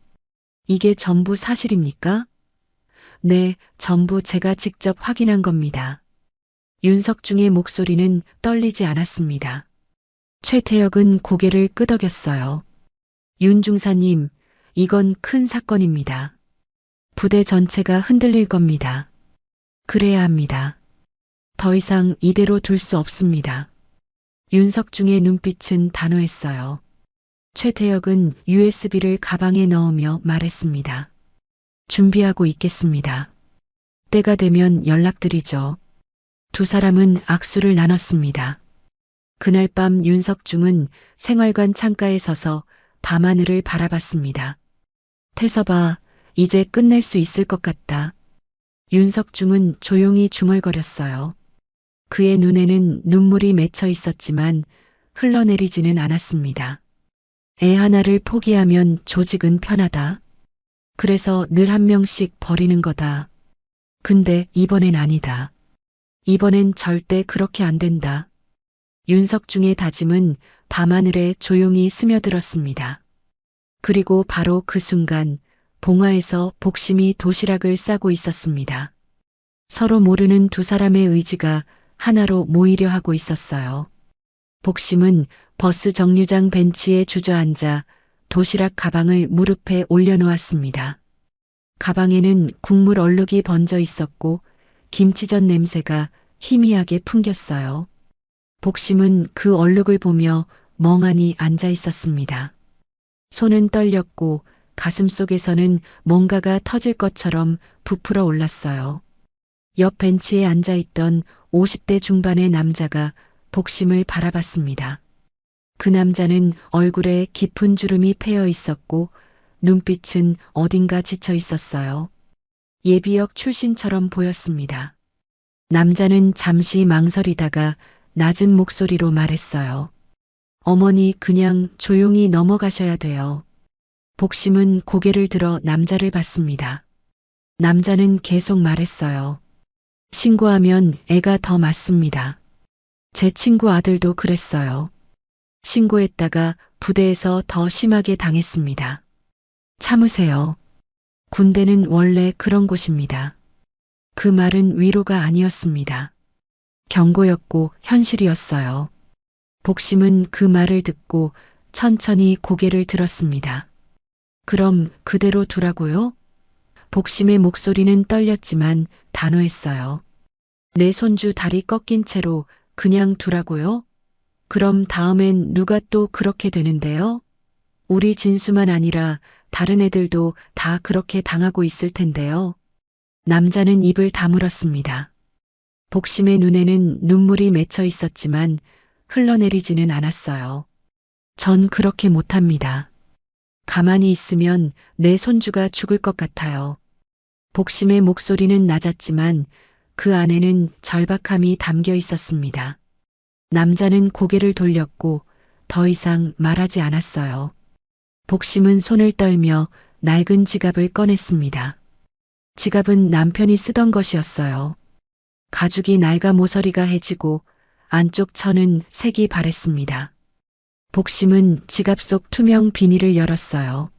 이게 전부 사실입니까? 네, 전부 제가 직접 확인한 겁니다. 윤석중의 목소리는 떨리지 않았습니다. 최태혁은 고개를 끄덕였어요. 윤 중사님, 이건 큰 사건입니다. 부대 전체가 흔들릴 겁니다. 그래야 합니다. 더 이상 이대로 둘 수 없습니다. 윤석중의 눈빛은 단호했어요. 최태혁은 USB를 가방에 넣으며 말했습니다. 준비하고 있겠습니다. 때가 되면 연락드리죠. 두 사람은 악수를 나눴습니다. 그날 밤 윤석중은 생활관 창가에 서서 밤하늘을 바라봤습니다. 태서봐, 이제 끝낼 수 있을 것 같다. 윤석중은 조용히 중얼거렸어요. 그의 눈에는 눈물이 맺혀 있었지만 흘러내리지는 않았습니다. 애 하나를 포기하면 조직은 편하다. 그래서 늘 한 명씩 버리는 거다. 근데 이번엔 아니다. 이번엔 절대 그렇게 안 된다. 윤석중의 다짐은 밤하늘에 조용히 스며들었습니다. 그리고 바로 그 순간 봉화에서 복심이 도시락을 싸고 있었습니다. 서로 모르는 두 사람의 의지가 하나로 모이려 하고 있었어요. 복심은 버스 정류장 벤치에 주저앉아 도시락 가방을 무릎에 올려놓았습니다. 가방에는 국물 얼룩이 번져 있었고 김치전 냄새가 희미하게 풍겼어요. 복심은 그 얼룩을 보며 멍하니 앉아 있었습니다. 손은 떨렸고 가슴 속에서는 뭔가가 터질 것처럼 부풀어 올랐어요. 옆 벤치에 앉아있던 50대 중반의 남자가 복심을 바라봤습니다. 그 남자는 얼굴에 깊은 주름이 패여 있었고 눈빛은 어딘가 지쳐 있었어요. 예비역 출신처럼 보였습니다. 남자는 잠시 망설이다가 낮은 목소리로 말했어요. 어머니 그냥 조용히 넘어가셔야 돼요. 복심은 고개를 들어 남자를 봤습니다. 남자는 계속 말했어요. 신고하면 애가 더 맞습니다. 제 친구 아들도 그랬어요. 신고했다가 부대에서 더 심하게 당했습니다. 참으세요. 군대는 원래 그런 곳입니다. 그 말은 위로가 아니었습니다. 경고였고 현실이었어요. 복심은 그 말을 듣고 천천히 고개를 들었습니다. 그럼 그대로 두라고요? 복심의 목소리는 떨렸지만 단호했어요. 내 손주 다리 꺾인 채로 그냥 두라고요? 그럼 다음엔 누가 또 그렇게 되는데요? 우리 진수만 아니라 다른 애들도 다 그렇게 당하고 있을 텐데요. 남자는 입을 다물었습니다. 복심의 눈에는 눈물이 맺혀 있었지만 흘러내리지는 않았어요. 전 그렇게 못합니다. 가만히 있으면 내 손주가 죽을 것 같아요. 복심의 목소리는 낮았지만 그 안에는 절박함이 담겨 있었습니다. 남자는 고개를 돌렸고 더 이상 말하지 않았어요. 복심은 손을 떨며 낡은 지갑을 꺼냈습니다. 지갑은 남편이 쓰던 것이었어요. 가죽이 낡아 모서리가 해지고 안쪽 천은 색이 바랬습니다. 복심은 지갑 속 투명 비닐을 열었어요.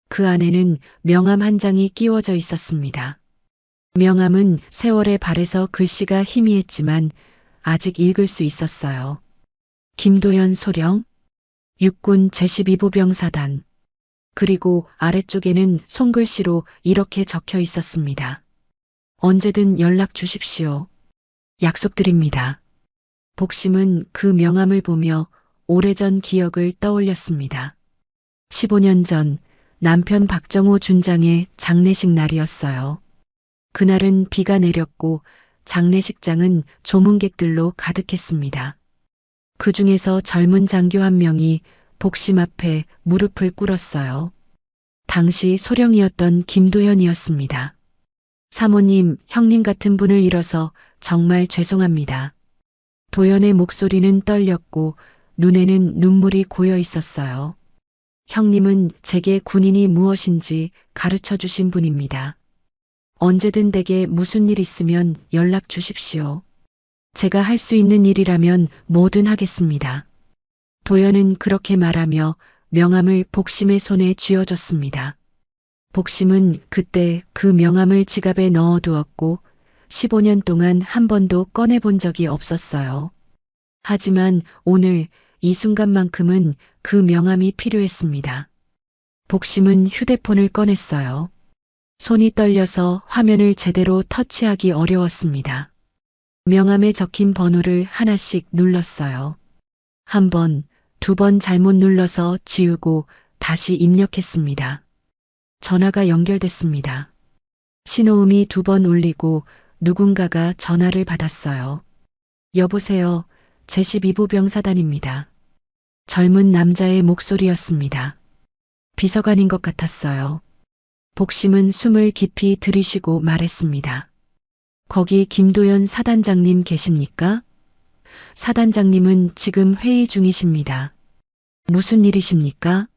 그 안에는 명함 한 장이 끼워져 있었습니다. 명함은 세월의 발에서 글씨가 희미했지만 아직 읽을 수 있었어요. 김도현 소령, 육군 제12보병사단. 그리고 아래쪽에는 손글씨로 이렇게 적혀 있었습니다. 언제든 연락 주십시오. 약속드립니다. 복심은 그 명함을 보며 오래전 기억을 떠올렸습니다. 15년 전 남편 박정호 준장의 장례식 날이었어요. 그날은 비가 내렸고 장례식장은 조문객들로 가득했습니다. 그 중에서 젊은 장교 한 명이 복심 앞에 무릎을 꿇었어요. 당시 소령이었던 김도현이었습니다. 사모님, 형님 같은 분을 잃어서 정말 죄송합니다. 도연의 목소리는 떨렸고 눈에는 눈물이 고여 있었어요. 형님은 제게 군인이 무엇인지 가르쳐 주신 분입니다. 언제든 댁에 무슨 일 있으면 연락 주십시오. 제가 할 수 있는 일이라면 뭐든 하겠습니다. 도연은 그렇게 말하며 명함을 복심의 손에 쥐어줬습니다. 복심은 그때 그 명함을 지갑에 넣어두었고 15년 동안 한 번도 꺼내본 적이 없었어요. 하지만 오늘 이 순간만큼은 그 명함이 필요했습니다. 복심은 휴대폰을 꺼냈어요. 손이 떨려서 화면을 제대로 터치하기 어려웠습니다. 명함에 적힌 번호를 하나씩 눌렀어요. 한 번, 두 번 잘못 눌러서 지우고 다시 입력했습니다. 전화가 연결됐습니다. 신호음이 두 번 울리고 누군가가 전화를 받았어요. 여보세요. 제12부 병사단입니다. 젊은 남자의 목소리였습니다. 비서관인 것 같았어요. 복심은 숨을 깊이 들이쉬고 말했습니다. 거기 김도연 사단장님 계십니까? 사단장님은 지금 회의 중이십니다. 무슨 일이십니까?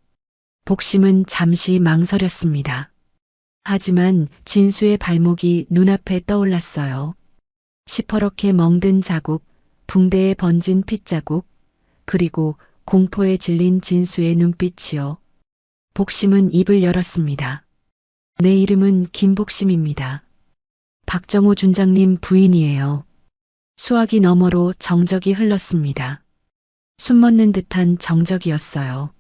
복심은 잠시 망설였습니다. 하지만 진수의 발목이 눈앞에 떠올랐어요. 시퍼렇게 멍든 자국, 붕대에 번진 핏자국, 그리고 공포에 질린 진수의 눈빛이요. 복심은 입을 열었습니다. 내 이름은 김복심입니다. 박정호 준장님 부인이에요. 수화기 너머로 정적이 흘렀습니다. 숨먹는 듯한 정적이었어요.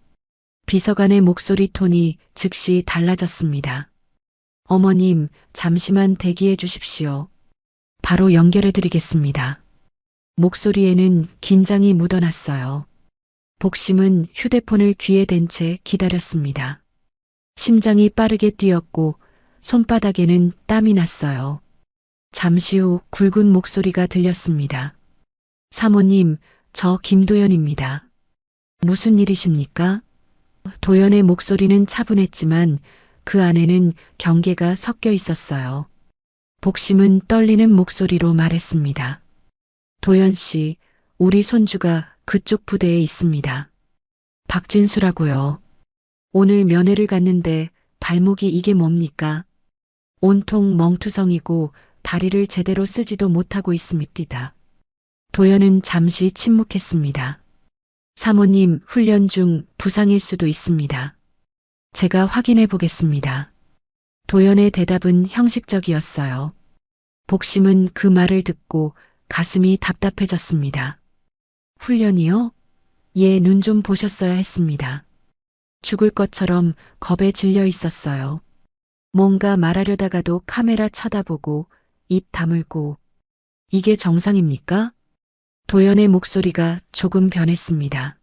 비서관의 목소리 톤이 즉시 달라졌습니다. 어머님, 잠시만 대기해 주십시오. 바로 연결해 드리겠습니다. 목소리에는 긴장이 묻어났어요. 복심은 휴대폰을 귀에 댄 채 기다렸습니다. 심장이 빠르게 뛰었고 손바닥에는 땀이 났어요. 잠시 후 굵은 목소리가 들렸습니다. 사모님, 저 김도연입니다. 무슨 일이십니까? 도연의 목소리는 차분했지만 그 안에는 경계가 섞여 있었어요. 복심은 떨리는 목소리로 말했습니다. 도연 씨, 우리 손주가 그쪽 부대에 있습니다. 박진수라고요. 오늘 면회를 갔는데 발목이 이게 뭡니까? 온통 멍투성이고 다리를 제대로 쓰지도 못하고 있습니다. 도연은 잠시 침묵했습니다. 사모님, 훈련 중 부상일 수도 있습니다. 제가 확인해 보겠습니다. 도연의 대답은 형식적이었어요. 복심은 그 말을 듣고 가슴이 답답해졌습니다. 훈련이요? 예, 눈 좀 보셨어야 했습니다. 죽을 것처럼 겁에 질려 있었어요. 뭔가 말하려다가도 카메라 쳐다보고 입 다물고. 이게 정상입니까? 도연의 목소리가 조금 변했습니다.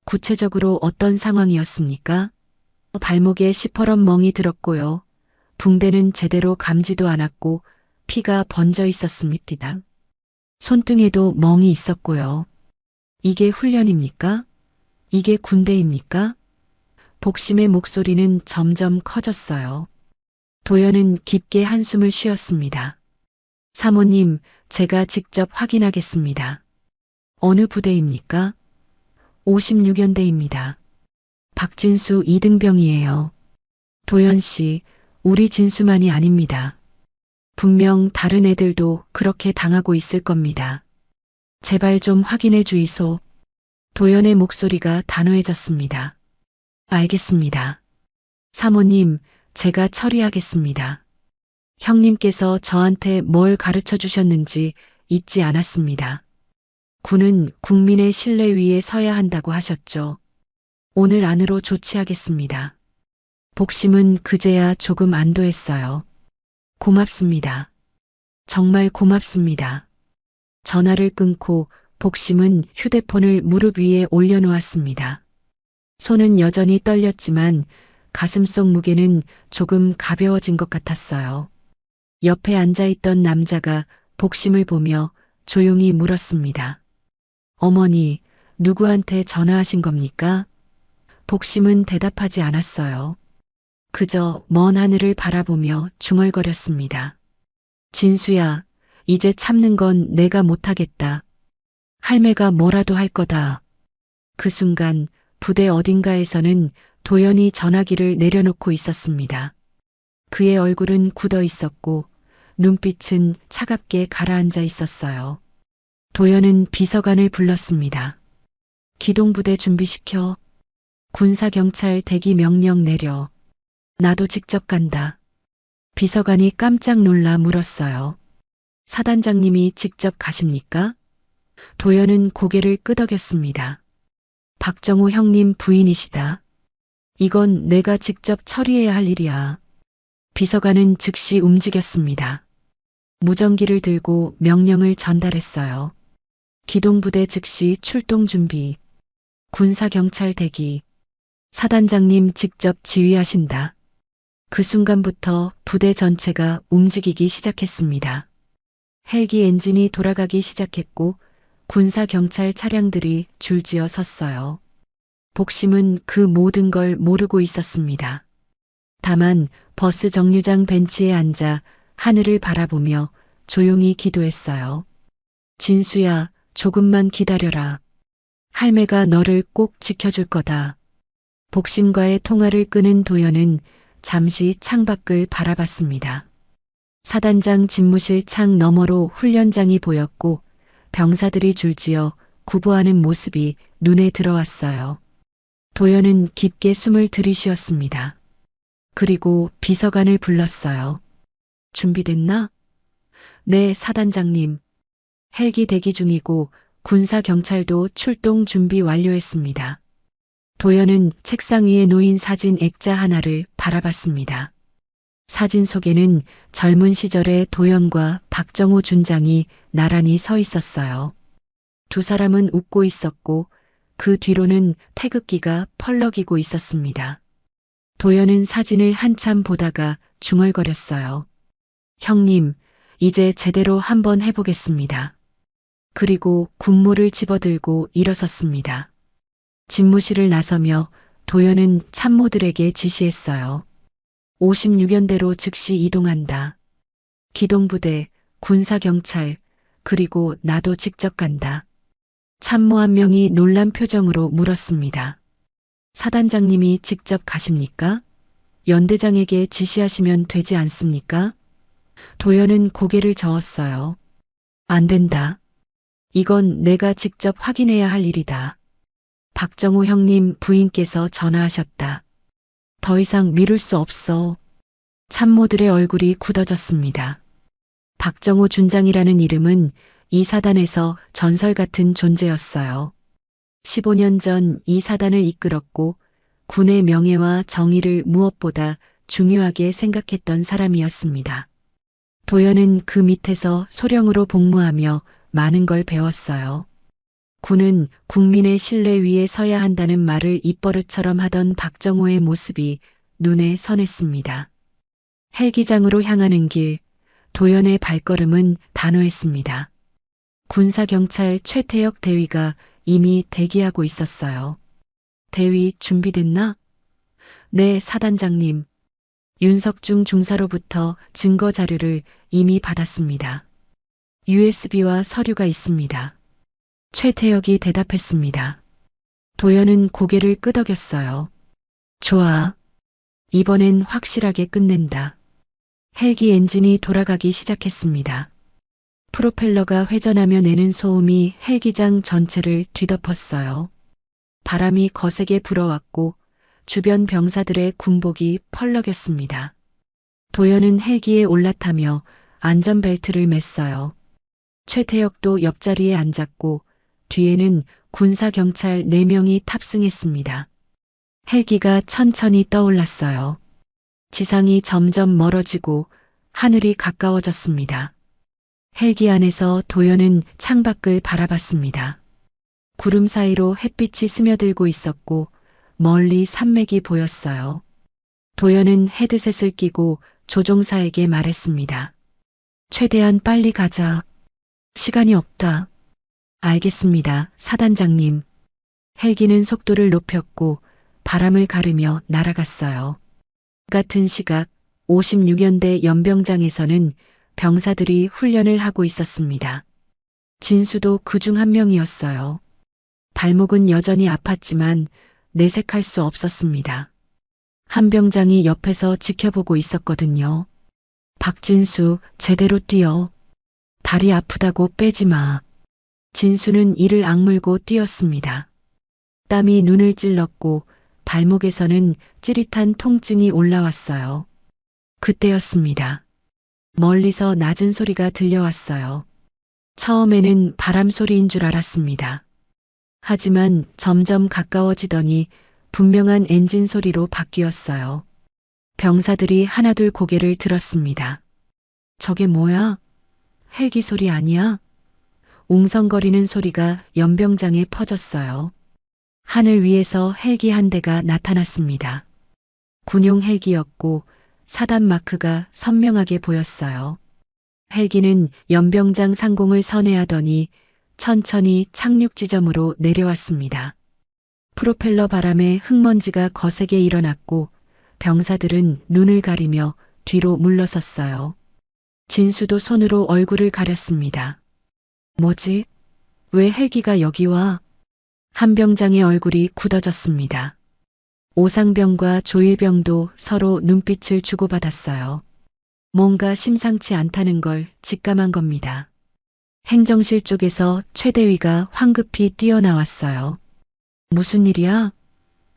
구체적으로 어떤 상황이었습니까? 발목에 시퍼런 멍이 들었고요. 붕대는 제대로 감지도 않았고 피가 번져 있었습니다. 손등에도 멍이 있었고요. 이게 훈련입니까? 이게 군대입니까? 복심의 목소리는 점점 커졌어요. 도연은 깊게 한숨을 쉬었습니다. 사모님, 제가 직접 확인하겠습니다. 어느 부대입니까? 56연대입니다. 박진수 2등병이에요. 도연 씨, 우리 진수만이 아닙니다. 분명 다른 애들도 그렇게 당하고 있을 겁니다. 제발 좀 확인해 주이소. 도연의 목소리가 단호해졌습니다. 알겠습니다. 사모님, 제가 처리하겠습니다. 형님께서 저한테 뭘 가르쳐 주셨는지 잊지 않았습니다. 군은 국민의 신뢰 위에 서야 한다고 하셨죠. 오늘 안으로 조치하겠습니다. 복심은 그제야 조금 안도했어요. 고맙습니다. 정말 고맙습니다. 전화를 끊고 복심은 휴대폰을 무릎 위에 올려놓았습니다. 손은 여전히 떨렸지만 가슴속 무게는 조금 가벼워진 것 같았어요. 옆에 앉아있던 남자가 복심을 보며 조용히 물었습니다. 어머니, 누구한테 전화하신 겁니까? 복심은 대답하지 않았어요. 그저 먼 하늘을 바라보며 중얼거렸습니다. 진수야, 이제 참는 건 내가 못하겠다. 할매가 뭐라도 할 거다. 그 순간 부대 어딘가에서는 도연이 전화기를 내려놓고 있었습니다. 그의 얼굴은 굳어 있었고 눈빛은 차갑게 가라앉아 있었어요. 도연은 비서관을 불렀습니다. 기동부대 준비시켜. 군사경찰 대기 명령 내려. 나도 직접 간다. 비서관이 깜짝 놀라 물었어요. 사단장님이 직접 가십니까? 도연은 고개를 끄덕였습니다. 박정호 형님 부인이시다. 이건 내가 직접 처리해야 할 일이야. 비서관은 즉시 움직였습니다. 무전기를 들고 명령을 전달했어요. 기동부대 즉시 출동 준비. 군사경찰 대기. 사단장님 직접 지휘하신다. 그 순간부터 부대 전체가 움직이기 시작했습니다. 헬기 엔진이 돌아가기 시작했고 군사경찰 차량들이 줄지어 섰어요. 복심은 그 모든 걸 모르고 있었습니다. 다만 버스 정류장 벤치에 앉아 하늘을 바라보며 조용히 기도했어요. 진수야, 조금만 기다려라. 할매가 너를 꼭 지켜줄 거다. 복심과의 통화를 끊은 도연은 잠시 창밖을 바라봤습니다. 사단장 집무실 창 너머로 훈련장이 보였고 병사들이 줄지어 구보하는 모습이 눈에 들어왔어요. 도연은 깊게 숨을 들이쉬었습니다. 그리고 비서관을 불렀어요. 준비됐나? 네, 사단장님. 헬기 대기 중이고 군사경찰도 출동 준비 완료했습니다. 도연은 책상 위에 놓인 사진 액자 하나를 바라봤습니다. 사진 속에는 젊은 시절의 도연과 박정호 준장이 나란히 서 있었어요. 두 사람은 웃고 있었고 그 뒤로는 태극기가 펄럭이고 있었습니다. 도연은 사진을 한참 보다가 중얼거렸어요. 형님, 이제 제대로 한번 해보겠습니다. 그리고 군무를 집어들고 일어섰습니다. 집무실을 나서며 도연은 참모들에게 지시했어요. 56연대로 즉시 이동한다. 기동부대, 군사경찰, 그리고 나도 직접 간다. 참모 한 명이 놀란 표정으로 물었습니다. 사단장님이 직접 가십니까? 연대장에게 지시하시면 되지 않습니까? 도연은 고개를 저었어요. 안 된다. 이건 내가 직접 확인해야 할 일이다. 박정호 형님 부인께서 전화하셨다. 더 이상 미룰 수 없어. 참모들의 얼굴이 굳어졌습니다. 박정호 준장이라는 이름은 이 사단에서 전설 같은 존재였어요. 15년 전 이 사단을 이끌었고 군의 명예와 정의를 무엇보다 중요하게 생각했던 사람이었습니다. 도연은 그 밑에서 소령으로 복무하며 많은 걸 배웠어요. 군은 국민의 신뢰 위에 서야 한다는 말을 입버릇처럼 하던 박정호의 모습이 눈에 선했습니다. 헬기장으로 향하는 길, 도연의 발걸음은 단호했습니다. 군사경찰 최태혁 대위가 이미 대기하고 있었어요. 대위 준비됐나? 네, 사단장님. 윤석중 중사로부터 증거 자료를 이미 받았습니다. USB와 서류가 있습니다. 최태혁이 대답했습니다. 도연은 고개를 끄덕였어요. 좋아. 이번엔 확실하게 끝낸다. 헬기 엔진이 돌아가기 시작했습니다. 프로펠러가 회전하며 내는 소음이 헬기장 전체를 뒤덮었어요. 바람이 거세게 불어왔고 주변 병사들의 군복이 펄럭였습니다. 도연은 헬기에 올라타며 안전벨트를 맸어요. 최태혁도 옆자리에 앉았고 뒤에는 군사경찰 4명이 탑승했습니다. 헬기가 천천히 떠올랐어요. 지상이 점점 멀어지고 하늘이 가까워졌습니다. 헬기 안에서 도연은 창밖을 바라봤습니다. 구름 사이로 햇빛이 스며들고 있었고 멀리 산맥이 보였어요. 도연은 헤드셋을 끼고 조종사에게 말했습니다. 최대한 빨리 가자. 시간이 없다. 알겠습니다, 사단장님. 헬기는 속도를 높였고 바람을 가르며 날아갔어요. 같은 시각 56연대 연병장에서는 병사들이 훈련을 하고 있었습니다. 진수도 그중 한 명이었어요. 발목은 여전히 아팠지만 내색할 수 없었습니다. 한 병장이 옆에서 지켜보고 있었거든요. 박진수, 제대로 뛰어. 다리 아프다고 빼지 마. 진수는 이를 악물고 뛰었습니다. 땀이 눈을 찔렀고 발목에서는 찌릿한 통증이 올라왔어요. 그때였습니다. 멀리서 낮은 소리가 들려왔어요. 처음에는 바람 소리인 줄 알았습니다. 하지만 점점 가까워지더니 분명한 엔진 소리로 바뀌었어요. 병사들이 하나둘 고개를 들었습니다. 저게 뭐야? 헬기 소리 아니야? 웅성거리는 소리가 연병장에 퍼졌어요. 하늘 위에서 헬기 한 대가 나타났습니다. 군용 헬기였고 사단 마크가 선명하게 보였어요. 헬기는 연병장 상공을 선회하더니 천천히 착륙 지점으로 내려왔습니다. 프로펠러 바람에 흙먼지가 거세게 일어났고 병사들은 눈을 가리며 뒤로 물러섰어요. 진수도 손으로 얼굴을 가렸습니다. 뭐지? 왜 헬기가 여기 와? 한 병장의 얼굴이 굳어졌습니다. 오상병과 조일병도 서로 눈빛을 주고받았어요. 뭔가 심상치 않다는 걸 직감한 겁니다. 행정실 쪽에서 최대위가 황급히 뛰어나왔어요. 무슨 일이야?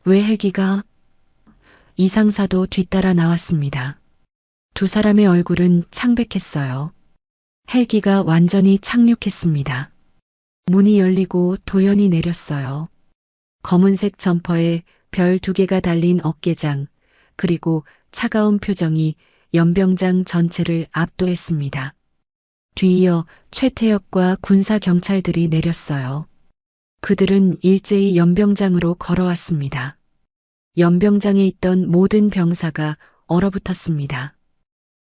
왜 헬기가? 이상사도 뒤따라 나왔습니다. 두 사람의 얼굴은 창백했어요. 헬기가 완전히 착륙했습니다. 문이 열리고 도연이 내렸어요. 검은색 점퍼에 별 2개가 달린 어깨장, 그리고 차가운 표정이 연병장 전체를 압도했습니다. 뒤이어 최태혁과 군사경찰들이 내렸어요. 그들은 일제히 연병장으로 걸어왔습니다. 연병장에 있던 모든 병사가 얼어붙었습니다.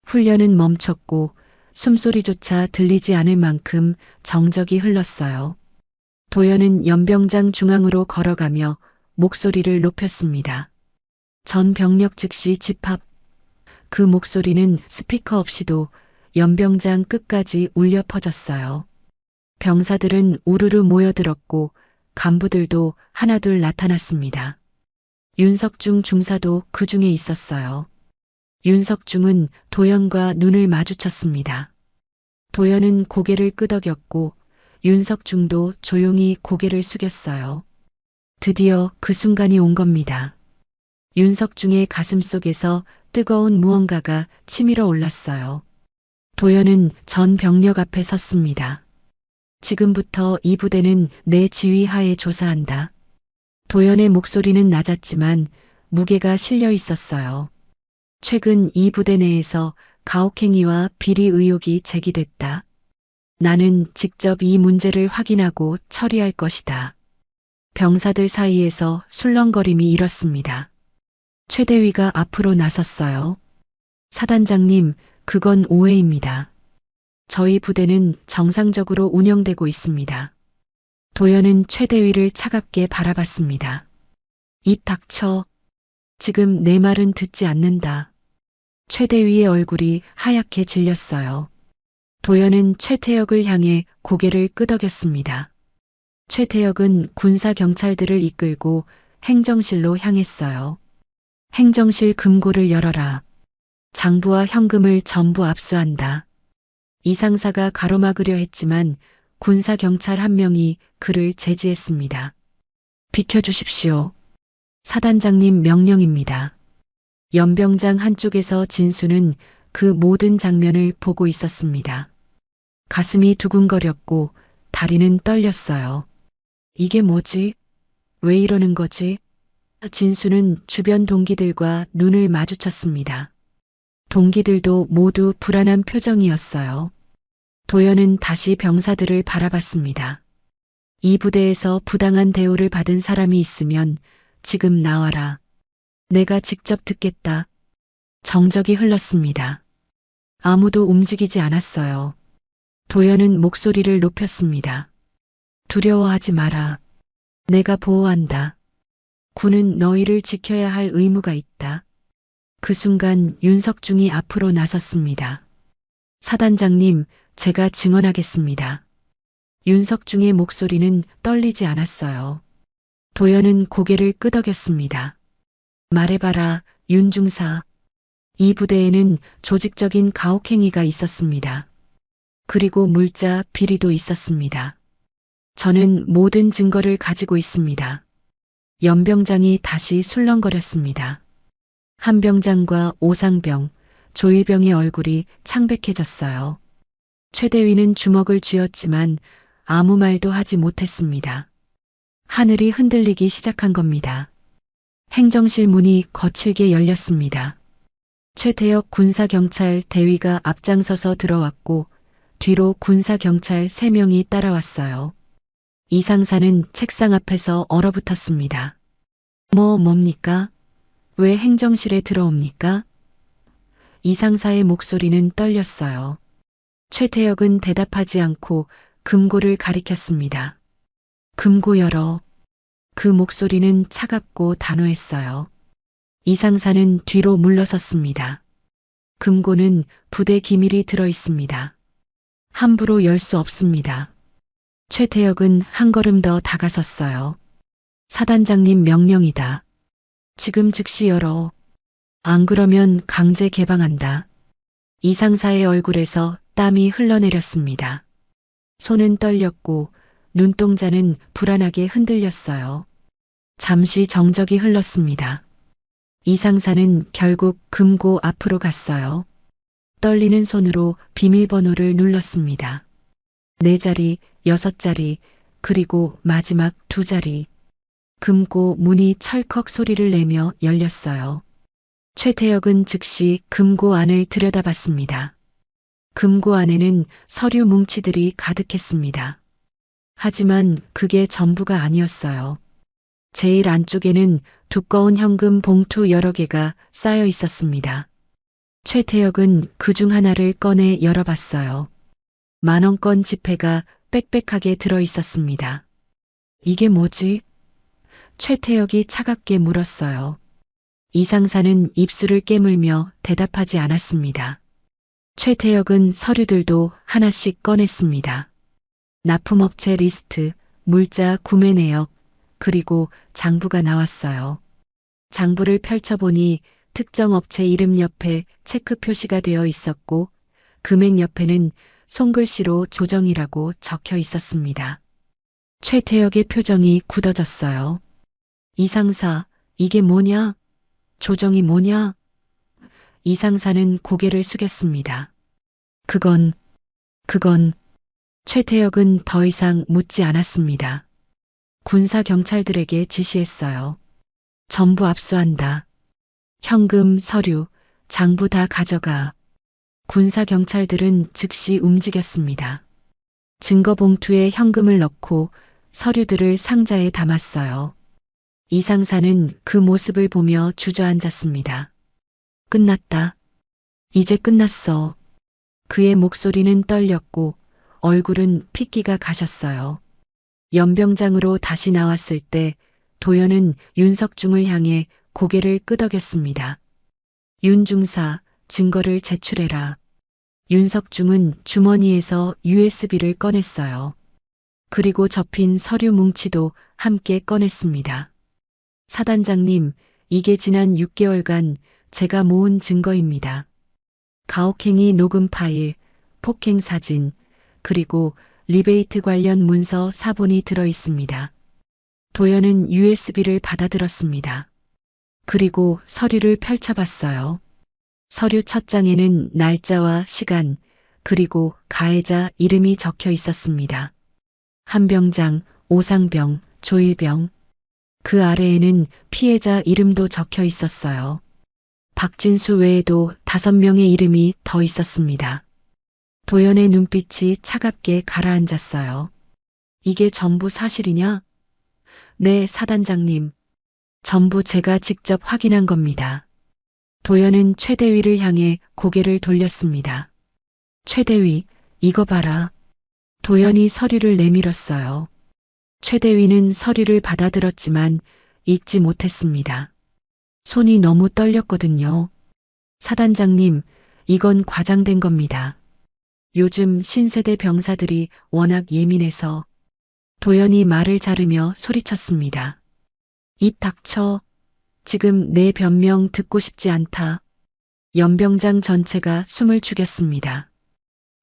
훈련은 멈췄고 숨소리조차 들리지 않을 만큼 정적이 흘렀어요. 도연은 연병장 중앙으로 걸어가며 목소리를 높였습니다. 전 병력 즉시 집합. 그 목소리는 스피커 없이도 연병장 끝까지 울려 퍼졌어요. 병사들은 우르르 모여들었고 간부들도 하나둘 나타났습니다. 윤석중 중사도 그 중에 있었어요. 윤석중은 도연과 눈을 마주쳤습니다. 도연은 고개를 끄덕였고 윤석중도 조용히 고개를 숙였어요. 드디어 그 순간이 온 겁니다. 윤석중의 가슴 속에서 뜨거운 무언가가 치밀어 올랐어요. 도연은 전 병력 앞에 섰습니다. 지금부터 이 부대는 내 지휘하에 조사한다. 도연의 목소리는 낮았지만 무게가 실려 있었어요. 최근 이 부대 내에서 가혹행위와 비리 의혹이 제기됐다. 나는 직접 이 문제를 확인하고 처리할 것이다. 병사들 사이에서 술렁거림이 일었습니다. 최대위가 앞으로 나섰어요. 사단장님, 그건 오해입니다. 저희 부대는 정상적으로 운영되고 있습니다. 도연은 최대위를 차갑게 바라봤습니다. 입 닥쳐. 지금 내 말은 듣지 않는다. 최대위의 얼굴이 하얗게 질렸어요. 도연은 최태혁을 향해 고개를 끄덕였습니다. 최태혁은 군사경찰들을 이끌고 행정실로 향했어요. 행정실 금고를 열어라. 장부와 현금을 전부 압수한다. 이상사가 가로막으려 했지만 군사경찰 한 명이 그를 제지했습니다. 비켜주십시오. 사단장님 명령입니다. 연병장 한쪽에서 진수는 그 모든 장면을 보고 있었습니다. 가슴이 두근거렸고 다리는 떨렸어요. 이게 뭐지? 왜 이러는 거지? 진수는 주변 동기들과 눈을 마주쳤습니다. 동기들도 모두 불안한 표정이었어요. 도연은 다시 병사들을 바라봤습니다. 이 부대에서 부당한 대우를 받은 사람이 있으면 지금 나와라. 내가 직접 듣겠다. 정적이 흘렀습니다. 아무도 움직이지 않았어요. 도연은 목소리를 높였습니다. 두려워하지 마라. 내가 보호한다. 군은 너희를 지켜야 할 의무가 있다. 그 순간 윤석중이 앞으로 나섰습니다. 사단장님, 제가 증언하겠습니다. 윤석중의 목소리는 떨리지 않았어요. 도연은 고개를 끄덕였습니다. 말해봐라, 윤중사. 이 부대에는 조직적인 가혹행위가 있었습니다. 그리고 물자 비리도 있었습니다. 저는 모든 증거를 가지고 있습니다. 연병장이 다시 술렁거렸습니다. 한병장과 오상병, 조일병의 얼굴이 창백해졌어요. 최대위는 주먹을 쥐었지만 아무 말도 하지 못했습니다. 하늘이 흔들리기 시작한 겁니다. 행정실 문이 거칠게 열렸습니다. 최태혁 군사경찰 대위가 앞장서서 들어왔고 뒤로 군사경찰 3명이 따라왔어요. 이상사는 책상 앞에서 얼어붙었습니다. 뭡니까? 왜 행정실에 들어옵니까? 이상사의 목소리는 떨렸어요. 최태혁은 대답하지 않고 금고를 가리켰습니다. 금고 열어. 그 목소리는 차갑고 단호했어요. 이상사는 뒤로 물러섰습니다. 금고는 부대 기밀이 들어 있습니다. 함부로 열 수 없습니다. 최태혁은 한 걸음 더 다가섰어요. 사단장님 명령이다. 지금 즉시 열어. 안 그러면 강제 개방한다. 이상사의 얼굴에서 땀이 흘러내렸습니다. 손은 떨렸고 눈동자는 불안하게 흔들렸어요. 잠시 정적이 흘렀습니다. 이상사는 결국 금고 앞으로 갔어요. 떨리는 손으로 비밀번호를 눌렀습니다. 4자리, 6자리, 그리고 마지막 2자리. 금고 문이 철컥 소리를 내며 열렸어요. 최태혁은 즉시 금고 안을 들여다봤습니다. 금고 안에는 서류 뭉치들이 가득했습니다. 하지만 그게 전부가 아니었어요. 제일 안쪽에는 두꺼운 현금 봉투 여러 개가 쌓여 있었습니다. 최태혁은 그중 하나를 꺼내 열어봤어요. 10,000원권 지폐가 빽빽하게 들어 있었습니다. 이게 뭐지? 최태혁이 차갑게 물었어요. 이상사는 입술을 깨물며 대답하지 않았습니다. 최태혁은 서류들도 하나씩 꺼냈습니다. 납품업체 리스트, 물자 구매 내역, 그리고 장부가 나왔어요. 장부를 펼쳐보니 특정 업체 이름 옆에 체크 표시가 되어 있었고 금액 옆에는 손글씨로 조정이라고 적혀 있었습니다. 최태혁의 표정이 굳어졌어요. 이상사, 이게 뭐냐? 조정이 뭐냐? 이상사는 고개를 숙였습니다. 그건 최태혁은 더 이상 묻지 않았습니다. 군사 경찰들에게 지시했어요. 전부 압수한다. 현금, 서류, 장부 다 가져가. 군사 경찰들은 즉시 움직였습니다. 증거 봉투에 현금을 넣고 서류들을 상자에 담았어요. 이상사는 그 모습을 보며 주저앉았습니다. 끝났다. 이제 끝났어. 그의 목소리는 떨렸고 얼굴은 핏기가 가셨어요. 연병장으로 다시 나왔을 때 도연은 윤석중을 향해 고개를 끄덕였습니다. 윤중사, 증거를 제출해라. 윤석중은 주머니에서 USB를 꺼냈어요. 그리고 접힌 서류 뭉치도 함께 꺼냈습니다. 사단장님, 이게 지난 6개월간 제가 모은 증거입니다. 가혹행위 녹음 파일, 폭행 사진, 그리고 리베이트 관련 문서 사본이 들어 있습니다. 도연은 USB를 받아들었습니다. 그리고 서류를 펼쳐봤어요. 서류 첫 장에는 날짜와 시간, 그리고 가해자 이름이 적혀 있었습니다. 한병장, 오상병, 조일병. 그 아래에는 피해자 이름도 적혀 있었어요. 박진수 외에도 5명의 이름이 더 있었습니다. 도연의 눈빛이 차갑게 가라앉았어요. 이게 전부 사실이냐? 네, 사단장님. 전부 제가 직접 확인한 겁니다. 도연은 최대위를 향해 고개를 돌렸습니다. 최대위, 이거 봐라. 도연이 서류를 내밀었어요. 최대위는 서류를 받아들었지만 읽지 못했습니다. 손이 너무 떨렸거든요. 사단장님, 이건 과장된 겁니다. 요즘 신세대 병사들이 워낙 예민해서 도연이 말을 자르며 소리쳤습니다. 입 닥쳐. 지금 내 변명 듣고 싶지 않다. 연병장 전체가 숨을 죽였습니다.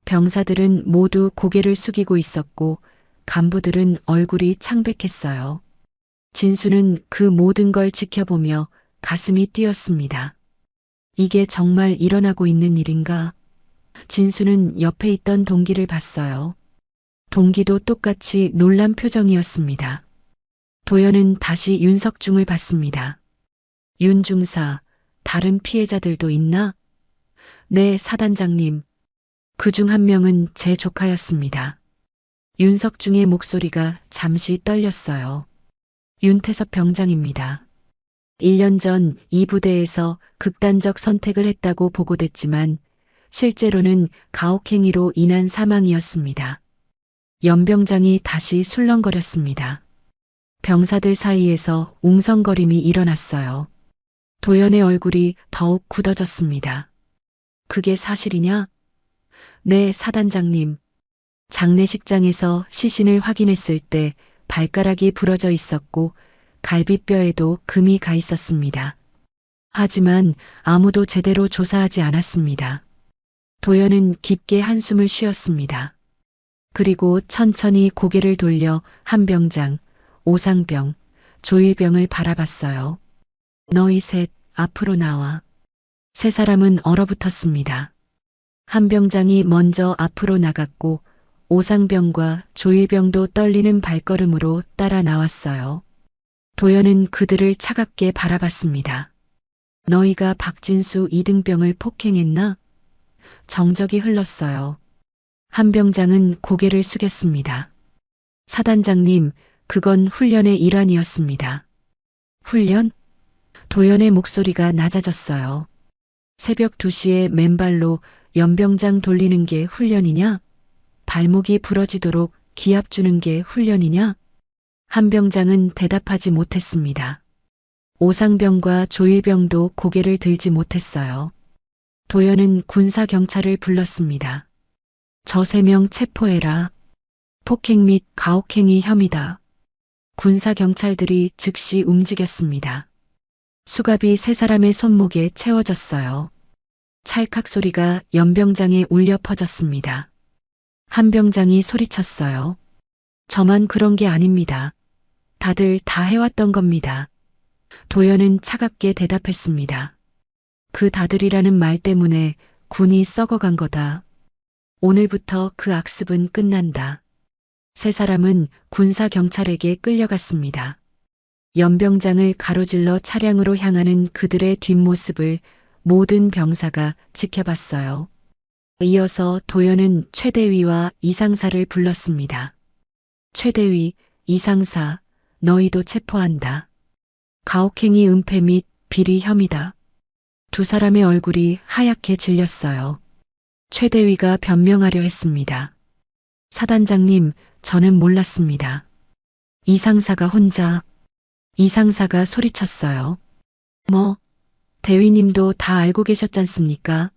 병사들은 모두 고개를 숙이고 있었고 간부들은 얼굴이 창백했어요. 진수는 그 모든 걸 지켜보며 가슴이 뛰었습니다. 이게 정말 일어나고 있는 일인가? 진수는 옆에 있던 동기를 봤어요. 동기도 똑같이 놀란 표정이었습니다. 도연은 다시 윤석중을 봤습니다. 윤 중사, 다른 피해자들도 있나? 네, 사단장님. 그중 한 명은 제 조카였습니다. 윤석중의 목소리가 잠시 떨렸어요. 윤태섭 병장입니다. 1년 전 이 부대에서 극단적 선택을 했다고 보고됐지만 실제로는 가혹행위로 인한 사망이었습니다. 연병장이 다시 술렁거렸습니다. 병사들 사이에서 웅성거림이 일어났어요. 도연의 얼굴이 더욱 굳어졌습니다. 그게 사실이냐? 네, 사단장님. 장례식장에서 시신을 확인했을 때 발가락이 부러져 있었고 갈비뼈에도 금이 가 있었습니다. 하지만 아무도 제대로 조사하지 않았습니다. 도연은 깊게 한숨을 쉬었습니다. 그리고 천천히 고개를 돌려 한병장, 오상병, 조일병을 바라봤어요. 너희 셋 앞으로 나와. 세 사람은 얼어붙었습니다. 한병장이 먼저 앞으로 나갔고 오상병과 조일병도 떨리는 발걸음으로 따라 나왔어요. 도연은 그들을 차갑게 바라봤습니다. 너희가 박진수 이등병을 폭행했나? 정적이 흘렀어요. 한병장은 고개를 숙였습니다. 사단장님, 그건 훈련의 일환이었습니다. 훈련? 도연의 목소리가 낮아졌어요. 새벽 2시에 맨발로 연병장 돌리는 게 훈련이냐? 발목이 부러지도록 기합 주는 게 훈련이냐? 한병장은 대답하지 못했습니다. 오상병과 조일병도 고개를 들지 못했어요. 도연은 군사경찰을 불렀습니다. 저 3명 체포해라. 폭행 및 가혹행위 혐의다. 군사경찰들이 즉시 움직였습니다. 수갑이 세 사람의 손목에 채워졌어요. 찰칵 소리가 연병장에 울려 퍼졌습니다. 한병장이 소리쳤어요. 저만 그런 게 아닙니다. 다들 다 해왔던 겁니다. 도연은 차갑게 대답했습니다. 그 다들이라는 말 때문에 군이 썩어간 거다. 오늘부터 그 악습은 끝난다. 세 사람은 군사경찰에게 끌려갔습니다. 연병장을 가로질러 차량으로 향하는 그들의 뒷모습을 모든 병사가 지켜봤어요. 이어서 도연은 최대위와 이상사를 불렀습니다. 최대위, 이상사, 너희도 체포한다. 가혹행위 은폐 및 비리 혐의다. 두 사람의 얼굴이 하얗게 질렸어요. 최대위가 변명하려 했습니다. 사단장님, 저는 몰랐습니다. 이상사가 혼자. 이상사가 소리쳤어요. 뭐, 대위님도 다 알고 계셨잖습니까?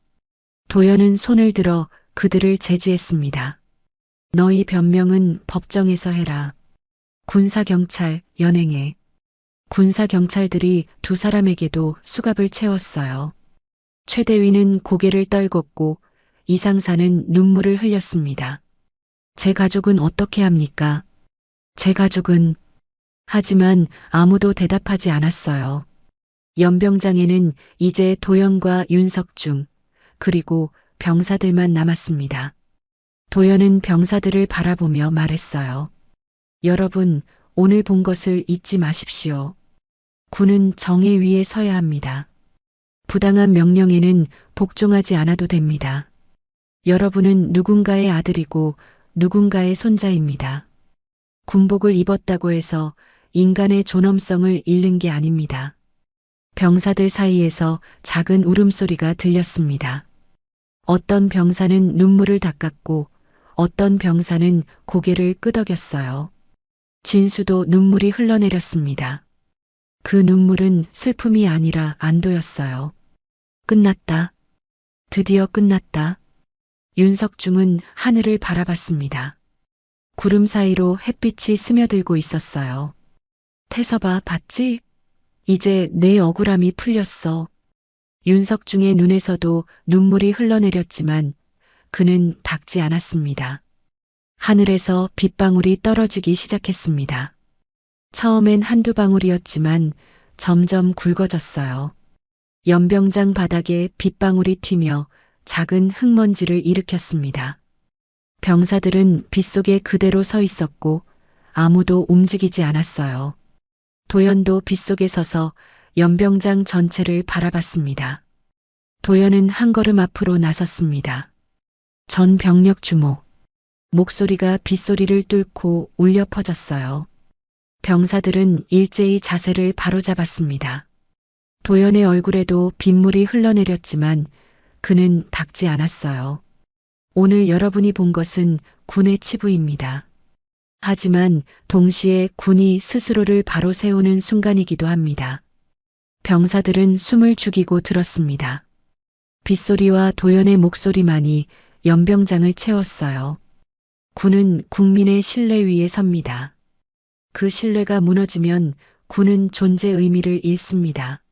도연은 손을 들어 그들을 제지했습니다. 너희 변명은 법정에서 해라. 군사경찰, 연행해. 군사경찰들이 두 사람에게도 수갑을 채웠어요. 최대위는 고개를 떨궜고 이상사는 눈물을 흘렸습니다. 제 가족은 어떻게 합니까? 제 가족은... 하지만 아무도 대답하지 않았어요. 연병장에는 이제 도연과 윤석중, 그리고 병사들만 남았습니다. 도연은 병사들을 바라보며 말했어요. 여러분, 오늘 본 것을 잊지 마십시오. 군은 정의 위에 서야 합니다. 부당한 명령에는 복종하지 않아도 됩니다. 여러분은 누군가의 아들이고 누군가의 손자입니다. 군복을 입었다고 해서 인간의 존엄성을 잃는 게 아닙니다. 병사들 사이에서 작은 울음소리가 들렸습니다. 어떤 병사는 눈물을 닦았고 어떤 병사는 고개를 끄덕였어요. 진수도 눈물이 흘러내렸습니다. 그 눈물은 슬픔이 아니라 안도였어요. 끝났다. 드디어 끝났다. 윤석중은 하늘을 바라봤습니다. 구름 사이로 햇빛이 스며들고 있었어요. 태서봐, 봤지? 이제 내 억울함이 풀렸어. 윤석중의 눈에서도 눈물이 흘러내렸지만 그는 닦지 않았습니다. 하늘에서 빗방울이 떨어지기 시작했습니다. 처음엔 한두 방울이었지만 점점 굵어졌어요. 연병장 바닥에 빗방울이 튀며 작은 흙먼지를 일으켰습니다. 병사들은 빗속에 그대로 서 있었고 아무도 움직이지 않았어요. 도연도 빗속에 서서 연병장 전체를 바라봤습니다. 도연은 한 걸음 앞으로 나섰습니다. 전 병력 주목. 목소리가 빗소리를 뚫고 울려 퍼졌어요. 병사들은 일제히 자세를 바로잡았습니다. 도연의 얼굴에도 빗물이 흘러내렸지만 그는 닦지 않았어요. 오늘 여러분이 본 것은 군의 치부입니다. 하지만 동시에 군이 스스로를 바로 세우는 순간이기도 합니다. 병사들은 숨을 죽이고 들었습니다. 빗소리와 도연의 목소리만이 연병장을 채웠어요. 군은 국민의 신뢰 위에 섭니다. 그 신뢰가 무너지면 군은 존재 의미를 잃습니다.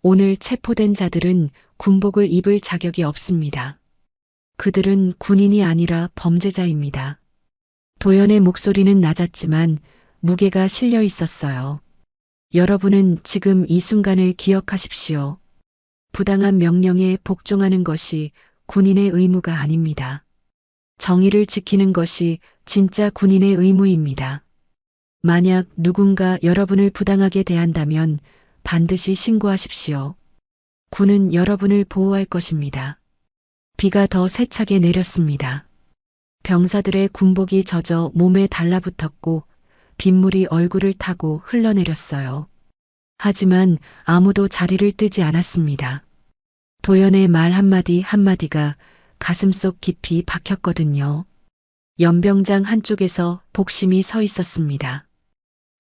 오늘 체포된 자들은 군복을 입을 자격이 없습니다. 그들은 군인이 아니라 범죄자입니다. 도연의 목소리는 낮았지만 무게가 실려 있었어요. 여러분은 지금 이 순간을 기억하십시오. 부당한 명령에 복종하는 것이 군인의 의무가 아닙니다. 정의를 지키는 것이 진짜 군인의 의무입니다. 만약 누군가 여러분을 부당하게 대한다면 반드시 신고하십시오. 군은 여러분을 보호할 것입니다. 비가 더 세차게 내렸습니다. 병사들의 군복이 젖어 몸에 달라붙었고 빗물이 얼굴을 타고 흘러내렸어요. 하지만 아무도 자리를 뜨지 않았습니다. 도연의 말 한마디 한마디가 가슴속 깊이 박혔거든요. 연병장 한쪽에서 복심이 서 있었습니다.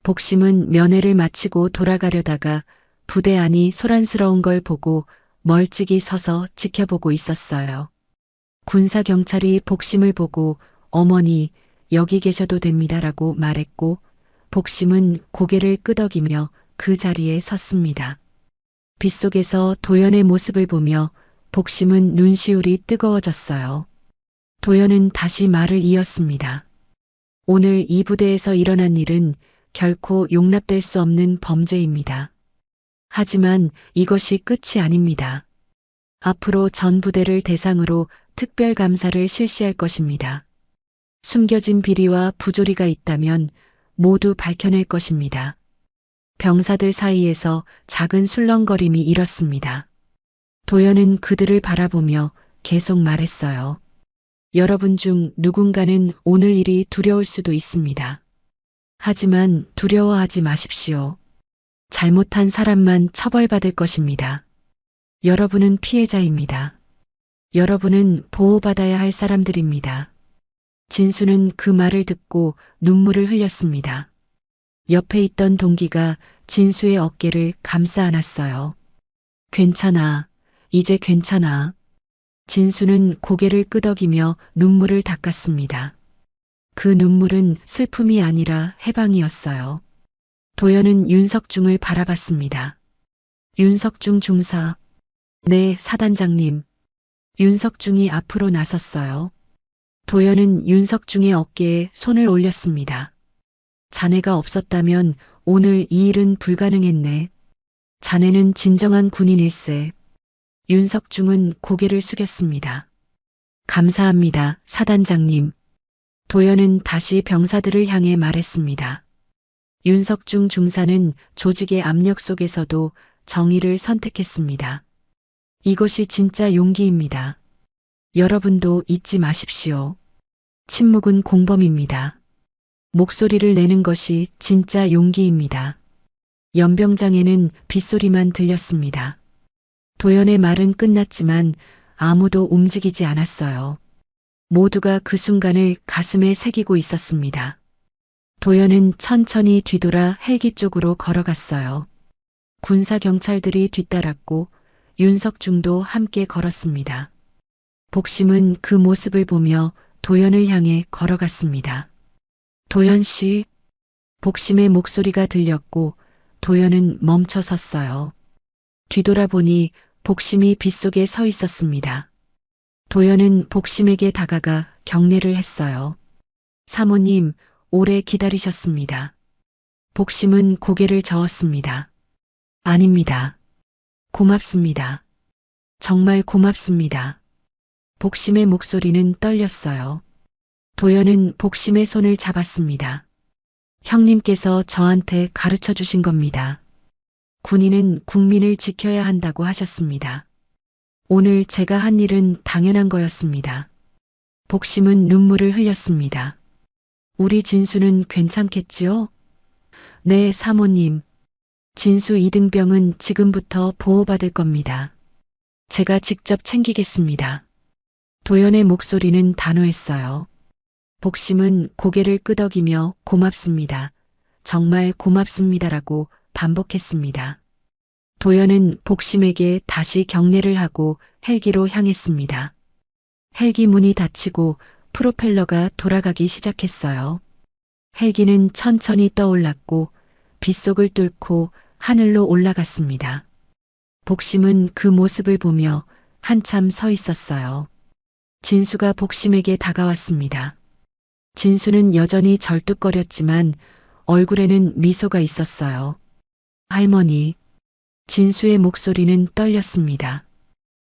복심은 면회를 마치고 돌아가려다가 부대 안이 소란스러운 걸 보고 멀찍이 서서 지켜보고 있었어요. 군사경찰이 복심을 보고 어머니 여기 계셔도 됩니다라고 말했고 복심은 고개를 끄덕이며 그 자리에 섰습니다. 빗속에서 도연의 모습을 보며 복심은 눈시울이 뜨거워졌어요. 도연은 다시 말을 이었습니다. 오늘 이 부대에서 일어난 일은 결코 용납될 수 없는 범죄입니다. 하지만 이것이 끝이 아닙니다. 앞으로 전 부대를 대상으로 특별감사를 실시할 것입니다. 숨겨진 비리와 부조리가 있다면 모두 밝혀낼 것입니다. 병사들 사이에서 작은 술렁거림이 일었습니다. 도연은 그들을 바라보며 계속 말했어요. 여러분 중 누군가는 오늘 일이 두려울 수도 있습니다. 하지만 두려워하지 마십시오. 잘못한 사람만 처벌받을 것입니다. 여러분은 피해자입니다. 여러분은 보호받아야 할 사람들입니다. 진수는 그 말을 듣고 눈물을 흘렸습니다. 옆에 있던 동기가 진수의 어깨를 감싸 안았어요. 괜찮아. 이제 괜찮아. 진수는 고개를 끄덕이며 눈물을 닦았습니다. 그 눈물은 슬픔이 아니라 해방이었어요. 도연은 윤석중을 바라봤습니다. 윤석중 중사. 네, 사단장님. 윤석중이 앞으로 나섰어요. 도연은 윤석중의 어깨에 손을 올렸습니다. 자네가 없었다면 오늘 이 일은 불가능했네. 자네는 진정한 군인일세. 윤석중은 고개를 숙였습니다. 감사합니다, 사단장님. 도연은 다시 병사들을 향해 말했습니다. 윤석중 중사는 조직의 압력 속에서도 정의를 선택했습니다. 이것이 진짜 용기입니다. 여러분도 잊지 마십시오. 침묵은 공범입니다. 목소리를 내는 것이 진짜 용기입니다. 연병장에는 빗소리만 들렸습니다. 도연의 말은 끝났지만 아무도 움직이지 않았어요. 모두가 그 순간을 가슴에 새기고 있었습니다. 도연은 천천히 뒤돌아 헬기 쪽으로 걸어갔어요. 군사 경찰들이 뒤따랐고 윤석중도 함께 걸었습니다. 복심은 그 모습을 보며 도연을 향해 걸어갔습니다. 도연 씨, 복심의 목소리가 들렸고 도연은 멈춰 섰어요. 뒤돌아보니 복심이 빗속에 서 있었습니다. 도연은 복심에게 다가가 경례를 했어요. 사모님, 오래 기다리셨습니다. 복심은 고개를 저었습니다. 아닙니다. 고맙습니다. 정말 고맙습니다. 복심의 목소리는 떨렸어요. 도연은 복심의 손을 잡았습니다. 형님께서 저한테 가르쳐 주신 겁니다. 군인은 국민을 지켜야 한다고 하셨습니다. 오늘 제가 한 일은 당연한 거였습니다. 복심은 눈물을 흘렸습니다. 우리 진수는 괜찮겠지요? 네, 사모님. 진수 이등병은 지금부터 보호받을 겁니다. 제가 직접 챙기겠습니다. 도연의 목소리는 단호했어요. 복심은 고개를 끄덕이며 고맙습니다. 정말 고맙습니다라고 반복했습니다. 도연은 복심에게 다시 경례를 하고 헬기로 향했습니다. 헬기 문이 닫히고 프로펠러가 돌아가기 시작했어요. 헬기는 천천히 떠올랐고 빗속을 뚫고 하늘로 올라갔습니다. 복심은 그 모습을 보며 한참 서 있었어요. 진수가 복심에게 다가왔습니다. 진수는 여전히 절뚝거렸지만 얼굴에는 미소가 있었어요. 할머니. 진수의 목소리는 떨렸습니다.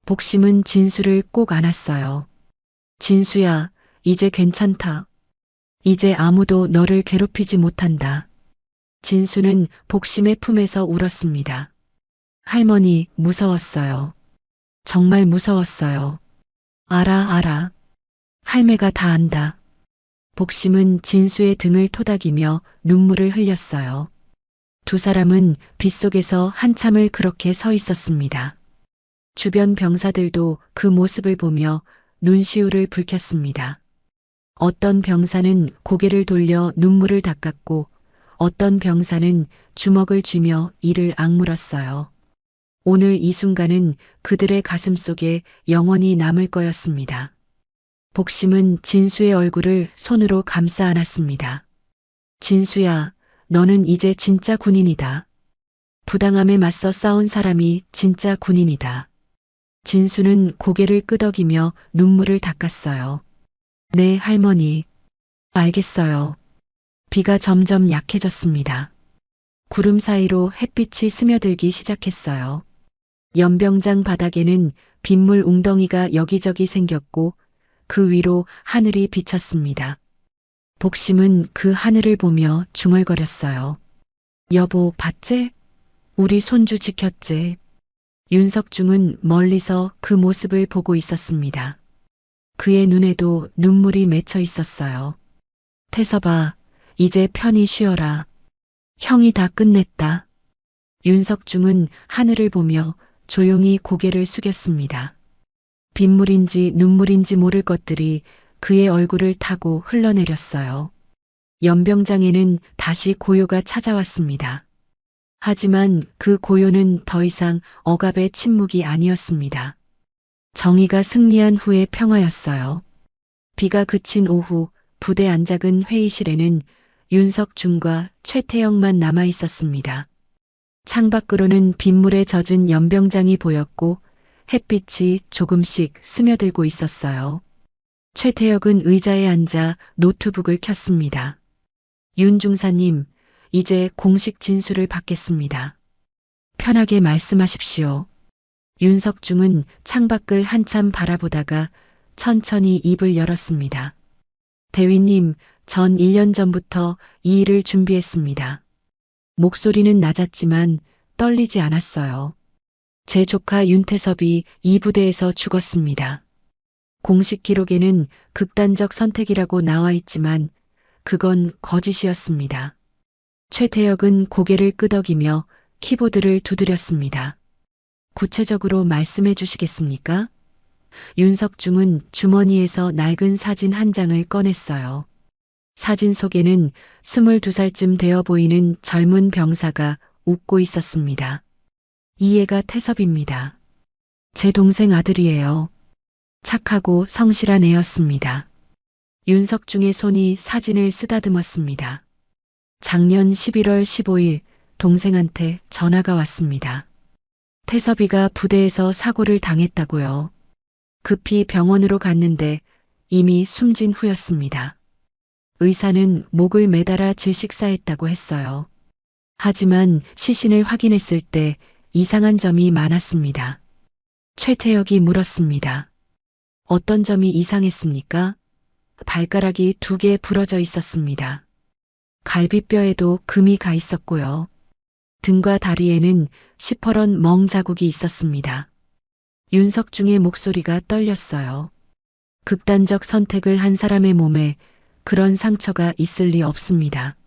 복심은 진수를 꼭 안았어요. 진수야, 이제 괜찮다. 이제 아무도 너를 괴롭히지 못한다. 진수는 복심의 품에서 울었습니다. 할머니, 무서웠어요. 정말 무서웠어요. 알아. 할매가 다 안다. 복심은 진수의 등을 토닥이며 눈물을 흘렸어요. 두 사람은 빗속에서 한참을 그렇게 서 있었습니다. 주변 병사들도 그 모습을 보며 눈시울을 붉혔습니다. 어떤 병사는 고개를 돌려 눈물을 닦았고 어떤 병사는 주먹을 쥐며 이를 악물었어요. 오늘 이 순간은 그들의 가슴 속에 영원히 남을 거였습니다. 복심은 진수의 얼굴을 손으로 감싸 안았습니다. 진수야, 너는 이제 진짜 군인이다. 부당함에 맞서 싸운 사람이 진짜 군인이다. 진수는 고개를 끄덕이며 눈물을 닦았어요. 네, 할머니. 알겠어요. 비가 점점 약해졌습니다. 구름 사이로 햇빛이 스며들기 시작했어요. 연병장 바닥에는 빗물 웅덩이가 여기저기 생겼고 그 위로 하늘이 비쳤습니다. 복심은 그 하늘을 보며 중얼거렸어요. 여보, 봤지? 우리 손주 지켰지? 윤석중은 멀리서 그 모습을 보고 있었습니다. 그의 눈에도 눈물이 맺혀 있었어요. 태서봐, 이제 편히 쉬어라. 형이 다 끝냈다. 윤석중은 하늘을 보며 조용히 고개를 숙였습니다. 빗물인지 눈물인지 모를 것들이 그의 얼굴을 타고 흘러내렸어요. 연병장에는 다시 고요가 찾아왔습니다. 하지만 그 고요는 더 이상 억압의 침묵이 아니었습니다. 정의가 승리한 후의 평화였어요. 비가 그친 오후 부대 안작은 회의실에는 윤석중과 최태영만 남아 있었습니다. 창밖으로는 빗물에 젖은 연병장이 보였고 햇빛이 조금씩 스며들고 있었어요. 최태혁은 의자에 앉아 노트북을 켰습니다. 윤 중사님, 이제 공식 진술을 받겠습니다. 편하게 말씀하십시오. 윤석중은 창밖을 한참 바라보다가 천천히 입을 열었습니다. 대위님, 전 1년 전부터 이 일을 준비했습니다. 목소리는 낮았지만 떨리지 않았어요. 제 조카 윤태섭이 이 부대에서 죽었습니다. 공식 기록에는 극단적 선택이라고 나와 있지만 그건 거짓이었습니다. 최태혁은 고개를 끄덕이며 키보드를 두드렸습니다. 구체적으로 말씀해 주시겠습니까? 윤석중은 주머니에서 낡은 사진 한 장을 꺼냈어요. 사진 속에는 22살쯤 되어 보이는 젊은 병사가 웃고 있었습니다. 이 애가 태섭입니다. 제 동생 아들이에요. 착하고 성실한 애였습니다. 윤석중의 손이 사진을 쓰다듬었습니다. 작년 11월 15일 동생한테 전화가 왔습니다. 태섭이가 부대에서 사고를 당했다고요. 급히 병원으로 갔는데 이미 숨진 후였습니다. 의사는 목을 매달아 질식사했다고 했어요. 하지만 시신을 확인했을 때 이상한 점이 많았습니다. 최태혁이 물었습니다. 어떤 점이 이상했습니까? 발가락이 2개 부러져 있었습니다. 갈비뼈에도 금이 가 있었고요. 등과 다리에는 시퍼런 멍 자국이 있었습니다. 윤석중의 목소리가 떨렸어요. 극단적 선택을 한 사람의 몸에 그런 상처가 있을 리 없습니다.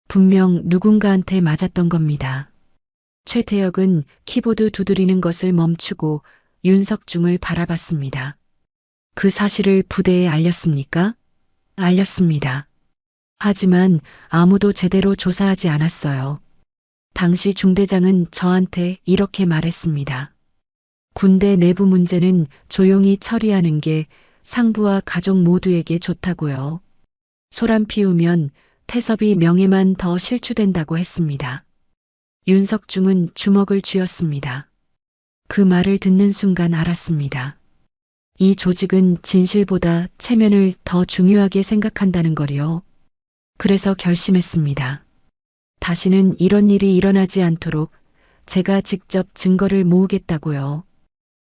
분명 누군가한테 맞았던 겁니다. 최태혁은 키보드 두드리는 것을 멈추고 윤석중을 바라봤습니다. 그 사실을 부대에 알렸습니까? 알렸습니다. 하지만 아무도 제대로 조사하지 않았어요. 당시 중대장은 저한테 이렇게 말했습니다. 군대 내부 문제는 조용히 처리하는 게 상부와 가족 모두에게 좋다고요. 소란 피우면 태섭이 명예만 더 실추된다고 했습니다. 윤석중은 주먹을 쥐었습니다. 그 말을 듣는 순간 알았습니다. 이 조직은 진실보다 체면을 더 중요하게 생각한다는 거리요. 그래서 결심했습니다. 다시는 이런 일이 일어나지 않도록 제가 직접 증거를 모으겠다고요.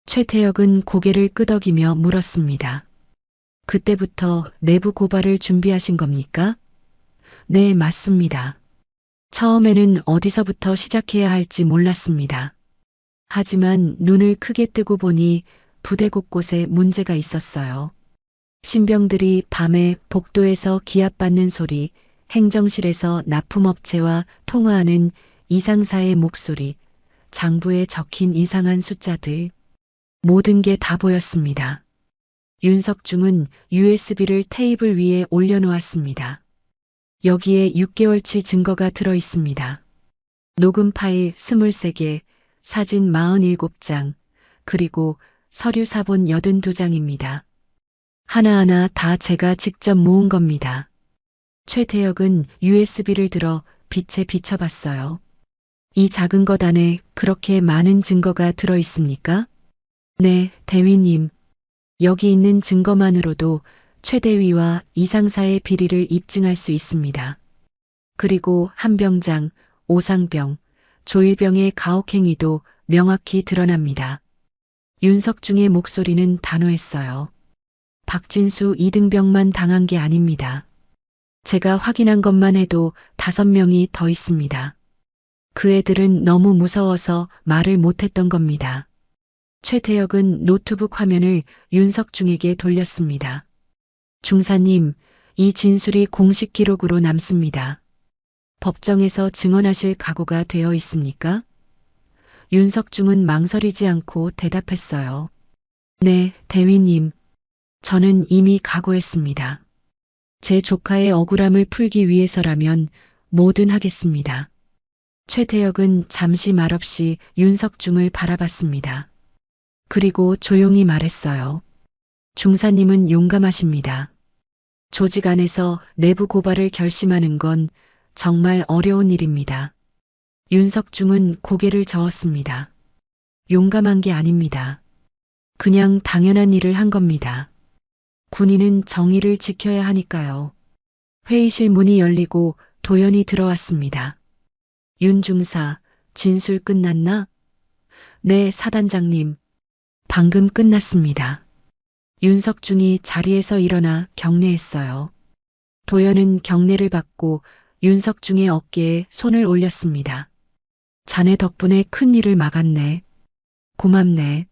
최태혁은 고개를 끄덕이며 물었습니다. 그때부터 내부 고발을 준비하신 겁니까? 네, 맞습니다. 처음에는 어디서부터 시작해야 할지 몰랐습니다. 하지만 눈을 크게 뜨고 보니 부대 곳곳에 문제가 있었어요. 신병들이 밤에 복도에서 기합받는 소리, 행정실에서 납품업체와 통화하는 이상사의 목소리, 장부에 적힌 이상한 숫자들, 모든 게 다 보였습니다. 윤석중은 USB를 테이블 위에 올려놓았습니다. 여기에 6개월치 증거가 들어 있습니다. 녹음 파일 23개, 사진 47장, 그리고 서류 사본 82장입니다. 하나하나 다 제가 직접 모은 겁니다. 최태혁은 USB를 들어 빛에 비춰봤어요. 이 작은 것 안에 그렇게 많은 증거가 들어 있습니까? 네, 대위님. 여기 있는 증거만으로도 최대위와 이상사의 비리를 입증할 수 있습니다. 그리고 한병장, 오상병, 조일병의 가혹행위도 명확히 드러납니다. 윤석중의 목소리는 단호했어요. 박진수 이등병만 당한 게 아닙니다. 제가 확인한 것만 해도 5명이 더 있습니다. 그 애들은 너무 무서워서 말을 못했던 겁니다. 최태혁은 노트북 화면을 윤석중에게 돌렸습니다. 중사님, 이 진술이 공식 기록으로 남습니다. 법정에서 증언하실 각오가 되어 있습니까? 윤석중은 망설이지 않고 대답했어요. 네, 대위님. 저는 이미 각오했습니다. 제 조카의 억울함을 풀기 위해서라면 뭐든 하겠습니다. 최태혁은 잠시 말없이 윤석중을 바라봤습니다. 그리고 조용히 말했어요. 중사님은 용감하십니다. 조직 안에서 내부 고발을 결심하는 건 정말 어려운 일입니다. 윤석중은 고개를 저었습니다. 용감한 게 아닙니다. 그냥 당연한 일을 한 겁니다. 군인은 정의를 지켜야 하니까요. 회의실 문이 열리고 도연이 들어왔습니다. 윤 중사, 진술 끝났나? 네, 사단장님. 방금 끝났습니다. 윤석중이 자리에서 일어나 경례했어요. 도연은 경례를 받고 윤석중의 어깨에 손을 올렸습니다. 자네 덕분에 큰 일을 막았네. 고맙네.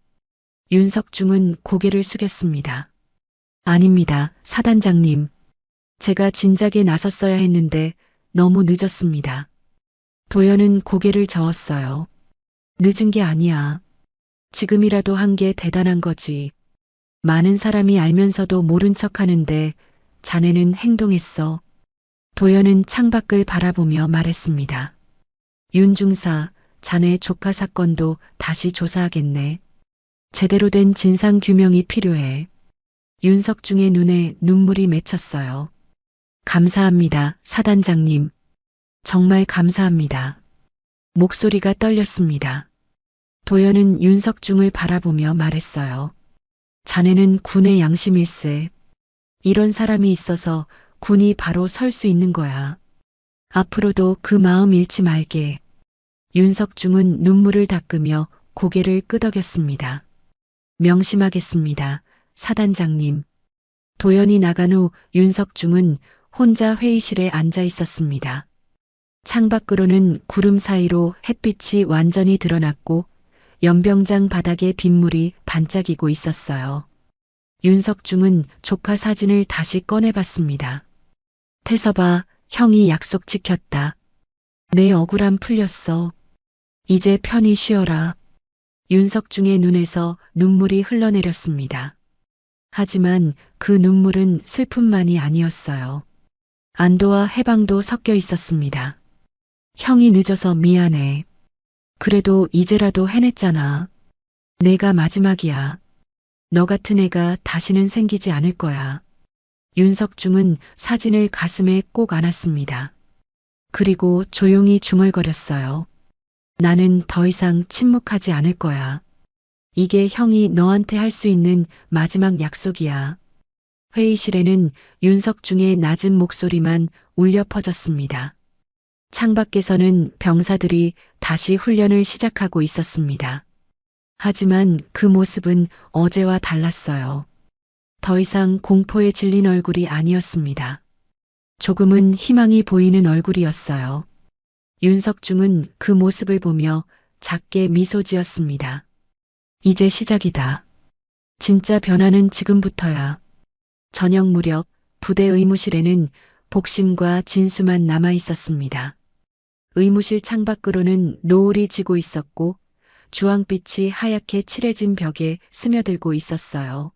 윤석중은 고개를 숙였습니다. 아닙니다, 사단장님. 제가 진작에 나섰어야 했는데 너무 늦었습니다. 도연은 고개를 저었어요. 늦은 게 아니야. 지금이라도 한 게 대단한 거지. 많은 사람이 알면서도 모른 척 하는데 자네는 행동했어. 도연은 창밖을 바라보며 말했습니다. 윤 중사, 자네 조카 사건도 다시 조사하겠네. 제대로 된 진상 규명이 필요해. 윤석중의 눈에 눈물이 맺혔어요. 감사합니다, 사단장님. 정말 감사합니다. 목소리가 떨렸습니다. 도연은 윤석중을 바라보며 말했어요. 자네는 군의 양심일세. 이런 사람이 있어서 군이 바로 설 수 있는 거야. 앞으로도 그 마음 잃지 말게. 윤석중은 눈물을 닦으며 고개를 끄덕였습니다. 명심하겠습니다, 사단장님. 도연이 나간 후 윤석중은 혼자 회의실에 앉아 있었습니다. 창밖으로는 구름 사이로 햇빛이 완전히 드러났고 연병장 바닥에 빗물이 반짝이고 있었어요. 윤석중은 조카 사진을 다시 꺼내봤습니다. 태서봐, 형이 약속 지켰다. 내 억울함 풀렸어. 이제 편히 쉬어라. 윤석중의 눈에서 눈물이 흘러내렸습니다. 하지만 그 눈물은 슬픔만이 아니었어요. 안도와 해방도 섞여 있었습니다. 형이 늦어서 미안해. 그래도 이제라도 해냈잖아. 내가 마지막이야. 너 같은 애가 다시는 생기지 않을 거야. 윤석중은 사진을 가슴에 꼭 안았습니다. 그리고 조용히 중얼거렸어요. 나는 더 이상 침묵하지 않을 거야. 이게 형이 너한테 할 수 있는 마지막 약속이야. 회의실에는 윤석중의 낮은 목소리만 울려 퍼졌습니다. 창밖에서는 병사들이 다시 훈련을 시작하고 있었습니다. 하지만 그 모습은 어제와 달랐어요. 더 이상 공포에 질린 얼굴이 아니었습니다. 조금은 희망이 보이는 얼굴이었어요. 윤석중은 그 모습을 보며 작게 미소 지었습니다. 이제 시작이다. 진짜 변화는 지금부터야. 저녁 무렵 부대 의무실에는 복심과 진수만 남아 있었습니다. 의무실 창밖으로는 노을이 지고 있었고 주황빛이 하얗게 칠해진 벽에 스며들고 있었어요.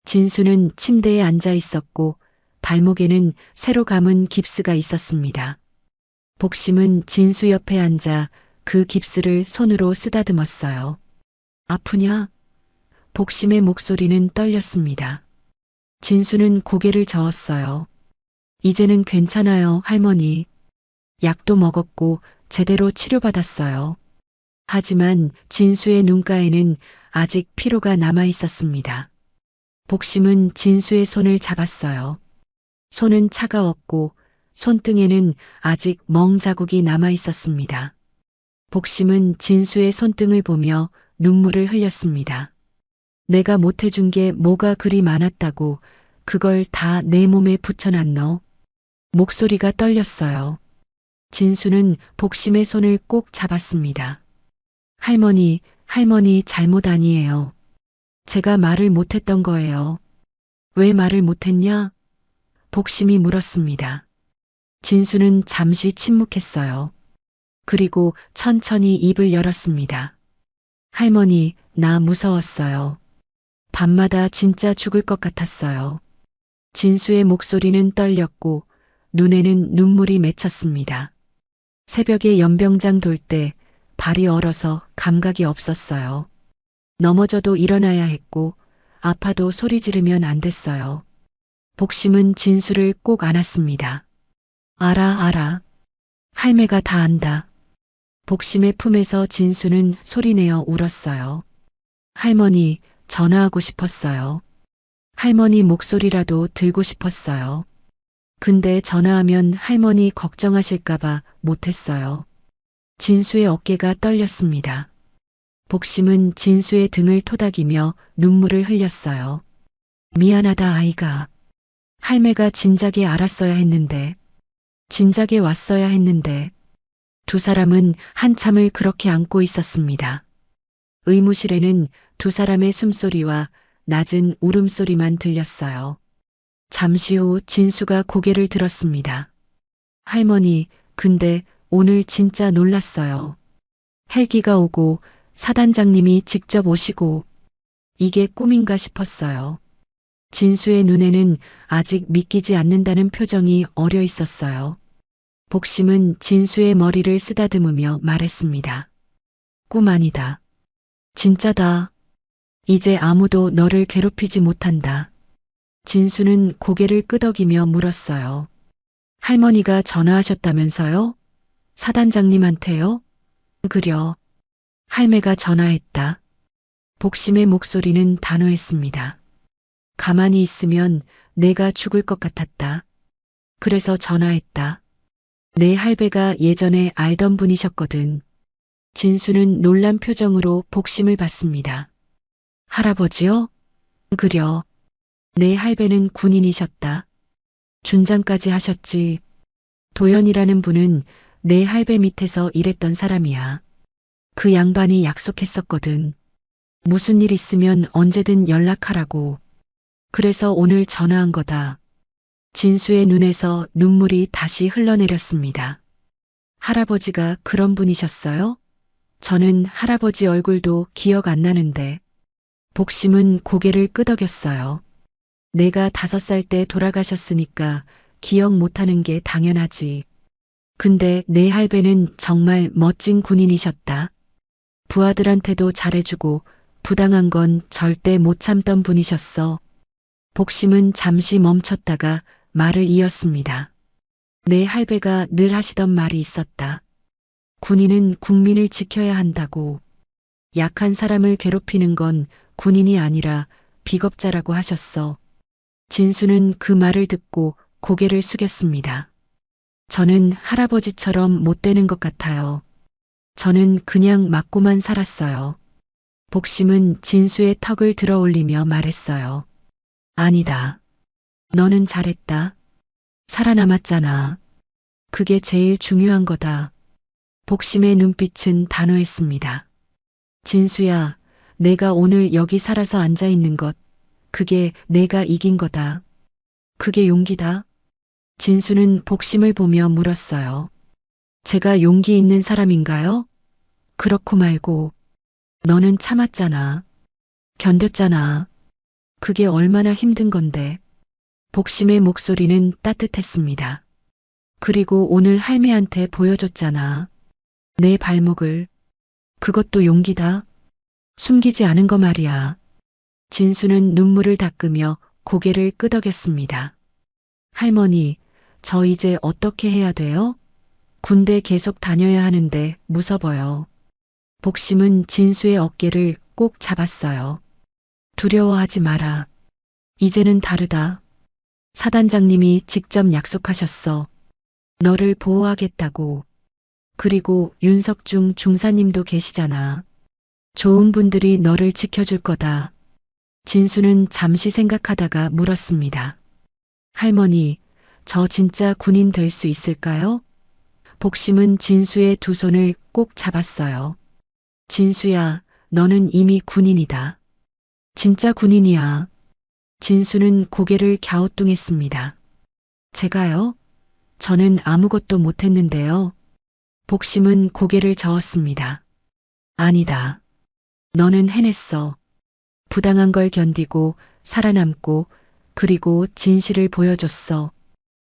진수는 침대에 앉아 있었고 발목에는 새로 감은 깁스가 있었습니다. 복심은 진수 옆에 앉아 그 깁스를 손으로 쓰다듬었어요. 아프냐? 복심의 목소리는 떨렸습니다. 진수는 고개를 저었어요. 이제는 괜찮아요, 할머니. 약도 먹었고 제대로 치료받았어요. 하지만 진수의 눈가에는 아직 피로가 남아 있었습니다. 복심은 진수의 손을 잡았어요. 손은 차가웠고 손등에는 아직 멍 자국이 남아 있었습니다. 복심은 진수의 손등을 보며 눈물을 흘렸습니다. 내가 못해준 게 뭐가 그리 많았다고 그걸 다 내 몸에 붙여놨노? 목소리가 떨렸어요. 진수는 복심의 손을 꼭 잡았습니다. 할머니, 할머니 잘못 아니에요. 제가 말을 못했던 거예요. 왜 말을 못했냐? 복심이 물었습니다. 진수는 잠시 침묵했어요. 그리고 천천히 입을 열었습니다. 할머니, 나 무서웠어요. 밤마다 진짜 죽을 것 같았어요. 진수의 목소리는 떨렸고 눈에는 눈물이 맺혔습니다. 새벽에 연병장 돌 때 발이 얼어서 감각이 없었어요. 넘어져도 일어나야 했고 아파도 소리 지르면 안 됐어요. 복심은 진수를 꼭 안았습니다. 알아. 할매가 다 안다. 복심의 품에서 진수는 소리내어 울었어요. 할머니, 전화하고 싶었어요. 할머니 목소리라도 들고 싶었어요. 근데 전화하면 할머니 걱정하실까봐 못했어요. 진수의 어깨가 떨렸습니다. 복심은 진수의 등을 토닥이며 눈물을 흘렸어요. 미안하다, 아이가. 할매가 진작에 알았어야 했는데, 진작에 왔어야 했는데. 두 사람은 한참을 그렇게 안고 있었습니다. 의무실에는 두 사람의 숨소리와 낮은 울음소리만 들렸어요. 잠시 후 진수가 고개를 들었습니다. 할머니, 근데 오늘 진짜 놀랐어요. 헬기가 오고 사단장님이 직접 오시고 이게 꿈인가 싶었어요. 진수의 눈에는 아직 믿기지 않는다는 표정이 어려 있었어요. 복심은 진수의 머리를 쓰다듬으며 말했습니다. 꿈 아니다. 진짜다. 이제 아무도 너를 괴롭히지 못한다. 진수는 고개를 끄덕이며 물었어요. 할머니가 전화하셨다면서요? 사단장님한테요? 그려. 할매가 전화했다. 복심의 목소리는 단호했습니다. 가만히 있으면 내가 죽을 것 같았다. 그래서 전화했다. 내 할배가 예전에 알던 분이셨거든. 진수는 놀란 표정으로 복심을 봤습니다. 할아버지요? 그려. 내 할배는 군인이셨다. 준장까지 하셨지. 도연이라는 분은 내 할배 밑에서 일했던 사람이야. 그 양반이 약속했었거든. 무슨 일 있으면 언제든 연락하라고. 그래서 오늘 전화한 거다. 진수의 눈에서 눈물이 다시 흘러내렸습니다. 할아버지가 그런 분이셨어요? 저는 할아버지 얼굴도 기억 안 나는데. 복심은 고개를 끄덕였어요. 내가 5살 때 돌아가셨으니까 기억 못하는 게 당연하지. 근데 내 할배는 정말 멋진 군인이셨다. 부하들한테도 잘해주고 부당한 건 절대 못 참던 분이셨어. 복심은 잠시 멈췄다가 말을 이었습니다. 내 할배가 늘 하시던 말이 있었다. 군인은 국민을 지켜야 한다고. 약한 사람을 괴롭히는 건 군인이 아니라 비겁자라고 하셨어. 진수는 그 말을 듣고 고개를 숙였습니다. 저는 할아버지처럼 못 되는 것 같아요. 저는 그냥 맞고만 살았어요. 복심은 진수의 턱을 들어 올리며 말했어요. 아니다. 너는 잘했다. 살아남았잖아. 그게 제일 중요한 거다. 복심의 눈빛은 단호했습니다. 진수야, 내가 오늘 여기 살아서 앉아 있는 것, 그게 내가 이긴 거다. 그게 용기다. 진수는 복심을 보며 물었어요. 제가 용기 있는 사람인가요? 그렇고 말고. 너는 참았잖아. 견뎠잖아. 그게 얼마나 힘든 건데. 복심의 목소리는 따뜻했습니다. 그리고 오늘 할매한테 보여줬잖아. 내 발목을. 그것도 용기다. 숨기지 않은 거 말이야. 진수는 눈물을 닦으며 고개를 끄덕였습니다. 할머니, 저 이제 어떻게 해야 돼요? 군대 계속 다녀야 하는데 무서워요. 복심은 진수의 어깨를 꼭 잡았어요. 두려워하지 마라. 이제는 다르다. 사단장님이 직접 약속하셨어. 너를 보호하겠다고. 그리고 윤석중 중사님도 계시잖아. 좋은 분들이 너를 지켜줄 거다. 진수는 잠시 생각하다가 물었습니다. 할머니, 저 진짜 군인 될 수 있을까요? 복심은 진수의 두 손을 꼭 잡았어요. 진수야, 너는 이미 군인이다. 진짜 군인이야. 진수는 고개를 갸우뚱했습니다. 제가요? 저는 아무것도 못했는데요. 복심은 고개를 저었습니다. 아니다. 너는 해냈어. 부당한 걸 견디고 살아남고 그리고 진실을 보여줬어.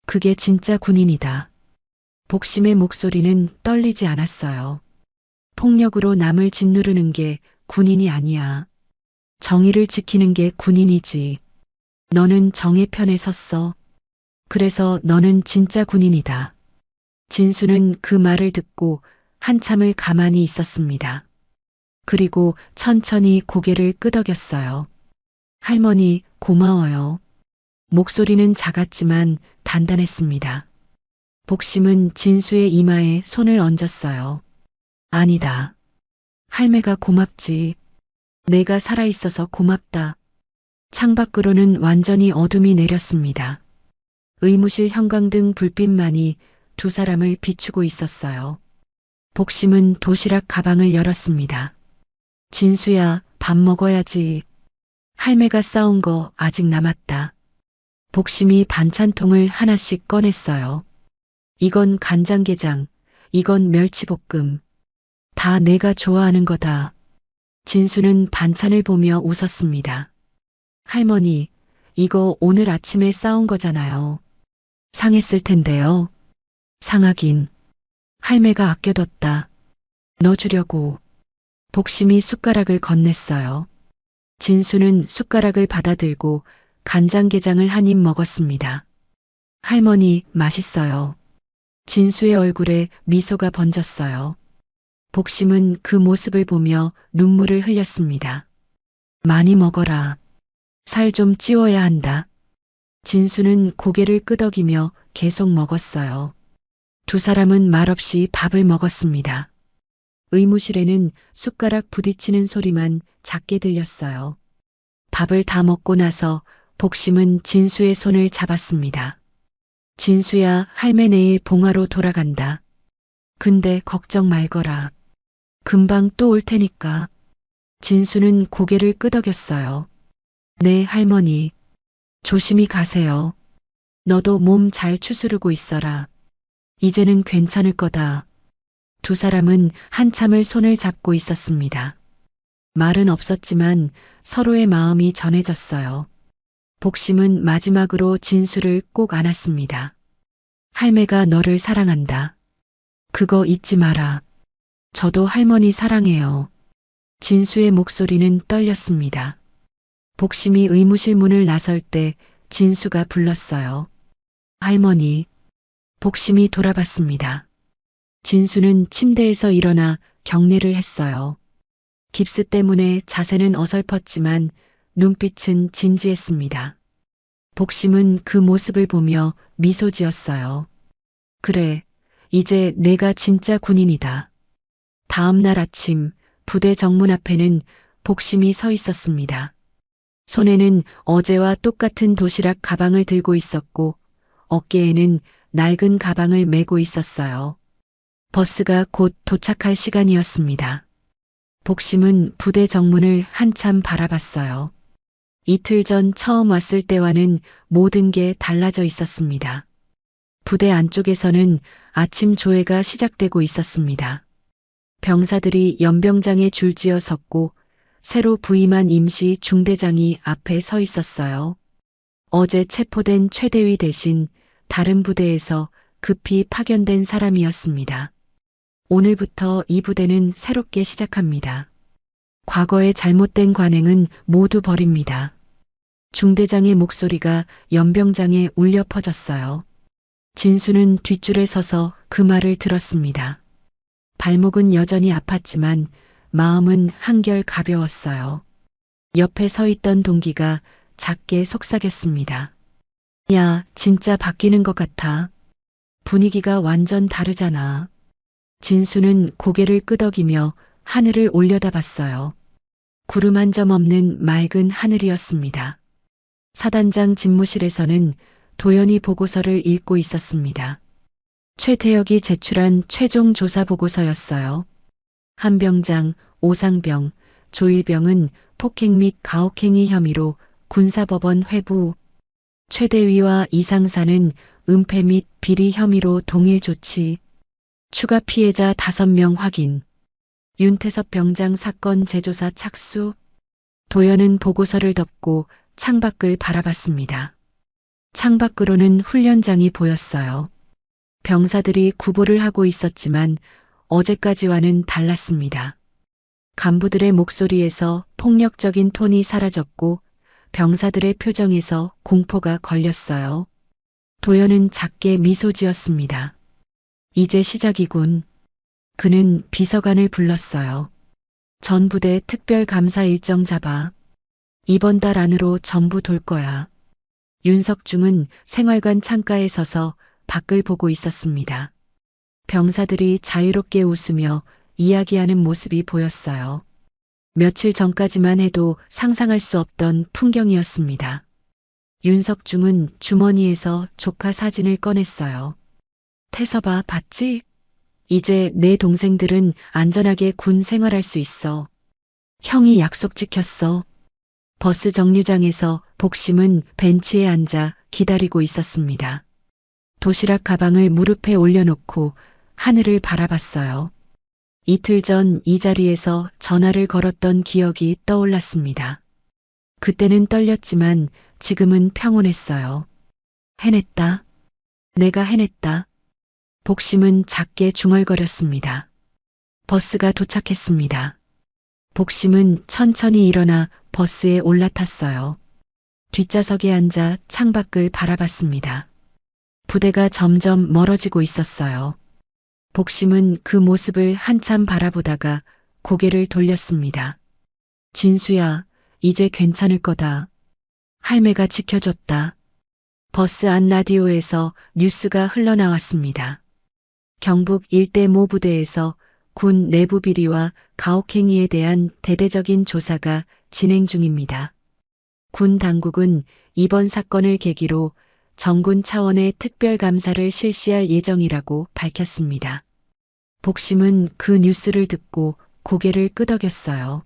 그게 진짜 군인이다. 복심의 목소리는 떨리지 않았어요. 폭력으로 남을 짓누르는 게 군인이 아니야. 정의를 지키는 게 군인이지. 너는 정의 편에 섰어. 그래서 너는 진짜 군인이다. 진수는 그 말을 듣고 한참을 가만히 있었습니다. 그리고 천천히 고개를 끄덕였어요. 할머니, 고마워요. 목소리는 작았지만 단단했습니다. 복심은 진수의 이마에 손을 얹었어요. 아니다. 할매가 고맙지. 내가 살아있어서 고맙다. 창밖으로는 완전히 어둠이 내렸습니다. 의무실 형광등 불빛만이 두 사람을 비추고 있었어요. 복심은 도시락 가방을 열었습니다. 진수야, 밥 먹어야지. 할매가 싸운 거 아직 남았다. 복심이 반찬통을 하나씩 꺼냈어요. 이건 간장게장, 이건 멸치볶음. 다 내가 좋아하는 거다. 진수는 반찬을 보며 웃었습니다. 할머니, 이거 오늘 아침에 싸운 거잖아요. 상했을 텐데요. 상하긴. 할매가 아껴뒀다. 너 주려고. 복심이 숟가락을 건넸어요. 진수는 숟가락을 받아들고 간장게장을 한 입 먹었습니다. 할머니, 맛있어요. 진수의 얼굴에 미소가 번졌어요. 복심은 그 모습을 보며 눈물을 흘렸습니다. 많이 먹어라. 살 좀 찌워야 한다. 진수는 고개를 끄덕이며 계속 먹었어요. 두 사람은 말없이 밥을 먹었습니다. 의무실에는 숟가락 부딪히는 소리만 작게 들렸어요. 밥을 다 먹고 나서 복심은 진수의 손을 잡았습니다. 진수야, 할매 내일 봉화로 돌아간다. 근데 걱정 말거라. 금방 또 올 테니까. 진수는 고개를 끄덕였어요. 네, 할머니. 조심히 가세요. 너도 몸 잘 추스르고 있어라. 이제는 괜찮을 거다. 두 사람은 한참을 손을 잡고 있었습니다. 말은 없었지만 서로의 마음이 전해졌어요. 복심은 마지막으로 진수를 꼭 안았습니다. 할매가 너를 사랑한다. 그거 잊지 마라. 저도 할머니 사랑해요. 진수의 목소리는 떨렸습니다. 복심이 의무실 문을 나설 때 진수가 불렀어요. 할머니. 복심이 돌아봤습니다. 진수는 침대에서 일어나 경례를 했어요. 깁스 때문에 자세는 어설펐지만 눈빛은 진지했습니다. 복심은 그 모습을 보며 미소 지었어요. 그래, 이제 내가 진짜 군인이다. 다음 날 아침 부대 정문 앞에는 복심이 서 있었습니다. 손에는 어제와 똑같은 도시락 가방을 들고 있었고 어깨에는 낡은 가방을 메고 있었어요. 버스가 곧 도착할 시간이었습니다. 복심은 부대 정문을 한참 바라봤어요. 이틀 전 처음 왔을 때와는 모든 게 달라져 있었습니다. 부대 안쪽에서는 아침 조회가 시작되고 있었습니다. 병사들이 연병장에 줄지어 섰고 새로 부임한 임시 중대장이 앞에 서 있었어요. 어제 체포된 최대위 대신 다른 부대에서 급히 파견된 사람이었습니다. 오늘부터 이 부대는 새롭게 시작합니다. 과거의 잘못된 관행은 모두 버립니다. 중대장의 목소리가 연병장에 울려 퍼졌어요. 진수는 뒷줄에 서서 그 말을 들었습니다. 발목은 여전히 아팠지만 마음은 한결 가벼웠어요. 옆에 서 있던 동기가 작게 속삭였습니다. 야, 진짜 바뀌는 것 같아. 분위기가 완전 다르잖아. 진수는 고개를 끄덕이며 하늘을 올려다봤어요. 구름 한 점 없는 맑은 하늘이었습니다. 사단장 집무실에서는 도연이 보고서를 읽고 있었습니다. 최태혁이 제출한 최종 조사 보고서였어요. 한병장, 오상병, 조일병은 폭행 및 가혹행위 혐의로 군사법원 회부, 최대위와 이상사는 은폐 및 비리 혐의로 동일 조치, 추가 피해자 5명 확인, 윤태섭 병장 사건 재조사 착수. 도연은 보고서를 덮고 창밖을 바라봤습니다. 창밖으로는 훈련장이 보였어요. 병사들이 구보를 하고 있었지만 어제까지와는 달랐습니다. 간부들의 목소리에서 폭력적인 톤이 사라졌고 병사들의 표정에서 공포가 걸렸어요. 도연은 작게 미소 지었습니다. 이제 시작이군. 그는 비서관을 불렀어요. 전 부대 특별 감사 일정 잡아. 이번 달 안으로 전부 돌 거야. 윤석중은 생활관 창가에 서서 밖을 보고 있었습니다. 병사들이 자유롭게 웃으며 이야기하는 모습이 보였어요. 며칠 전까지만 해도 상상할 수 없던 풍경이었습니다. 윤석중은 주머니에서 조카 사진을 꺼냈어요. 태섭아, 봤지? 이제 내 동생들은 안전하게 군 생활할 수 있어. 형이 약속 지켰어. 버스 정류장에서 복심은 벤치에 앉아 기다리고 있었습니다. 도시락 가방을 무릎에 올려놓고 하늘을 바라봤어요. 이틀 전 이 자리에서 전화를 걸었던 기억이 떠올랐습니다. 그때는 떨렸지만 지금은 평온했어요. 해냈다. 내가 해냈다. 복심은 작게 중얼거렸습니다. 버스가 도착했습니다. 복심은 천천히 일어나 버스에 올라탔어요. 뒷좌석에 앉아 창밖을 바라봤습니다. 부대가 점점 멀어지고 있었어요. 복심은 그 모습을 한참 바라보다가 고개를 돌렸습니다. 진수야, 이제 괜찮을 거다. 할매가 지켜줬다. 버스 안 라디오에서 뉴스가 흘러나왔습니다. 경북 일대 모 부대에서 군 내부 비리와 가혹행위에 대한 대대적인 조사가 진행 중입니다. 군 당국은 이번 사건을 계기로 정군 차원의 특별감사를 실시할 예정이라고 밝혔습니다. 복심은 그 뉴스를 듣고 고개를 끄덕였어요.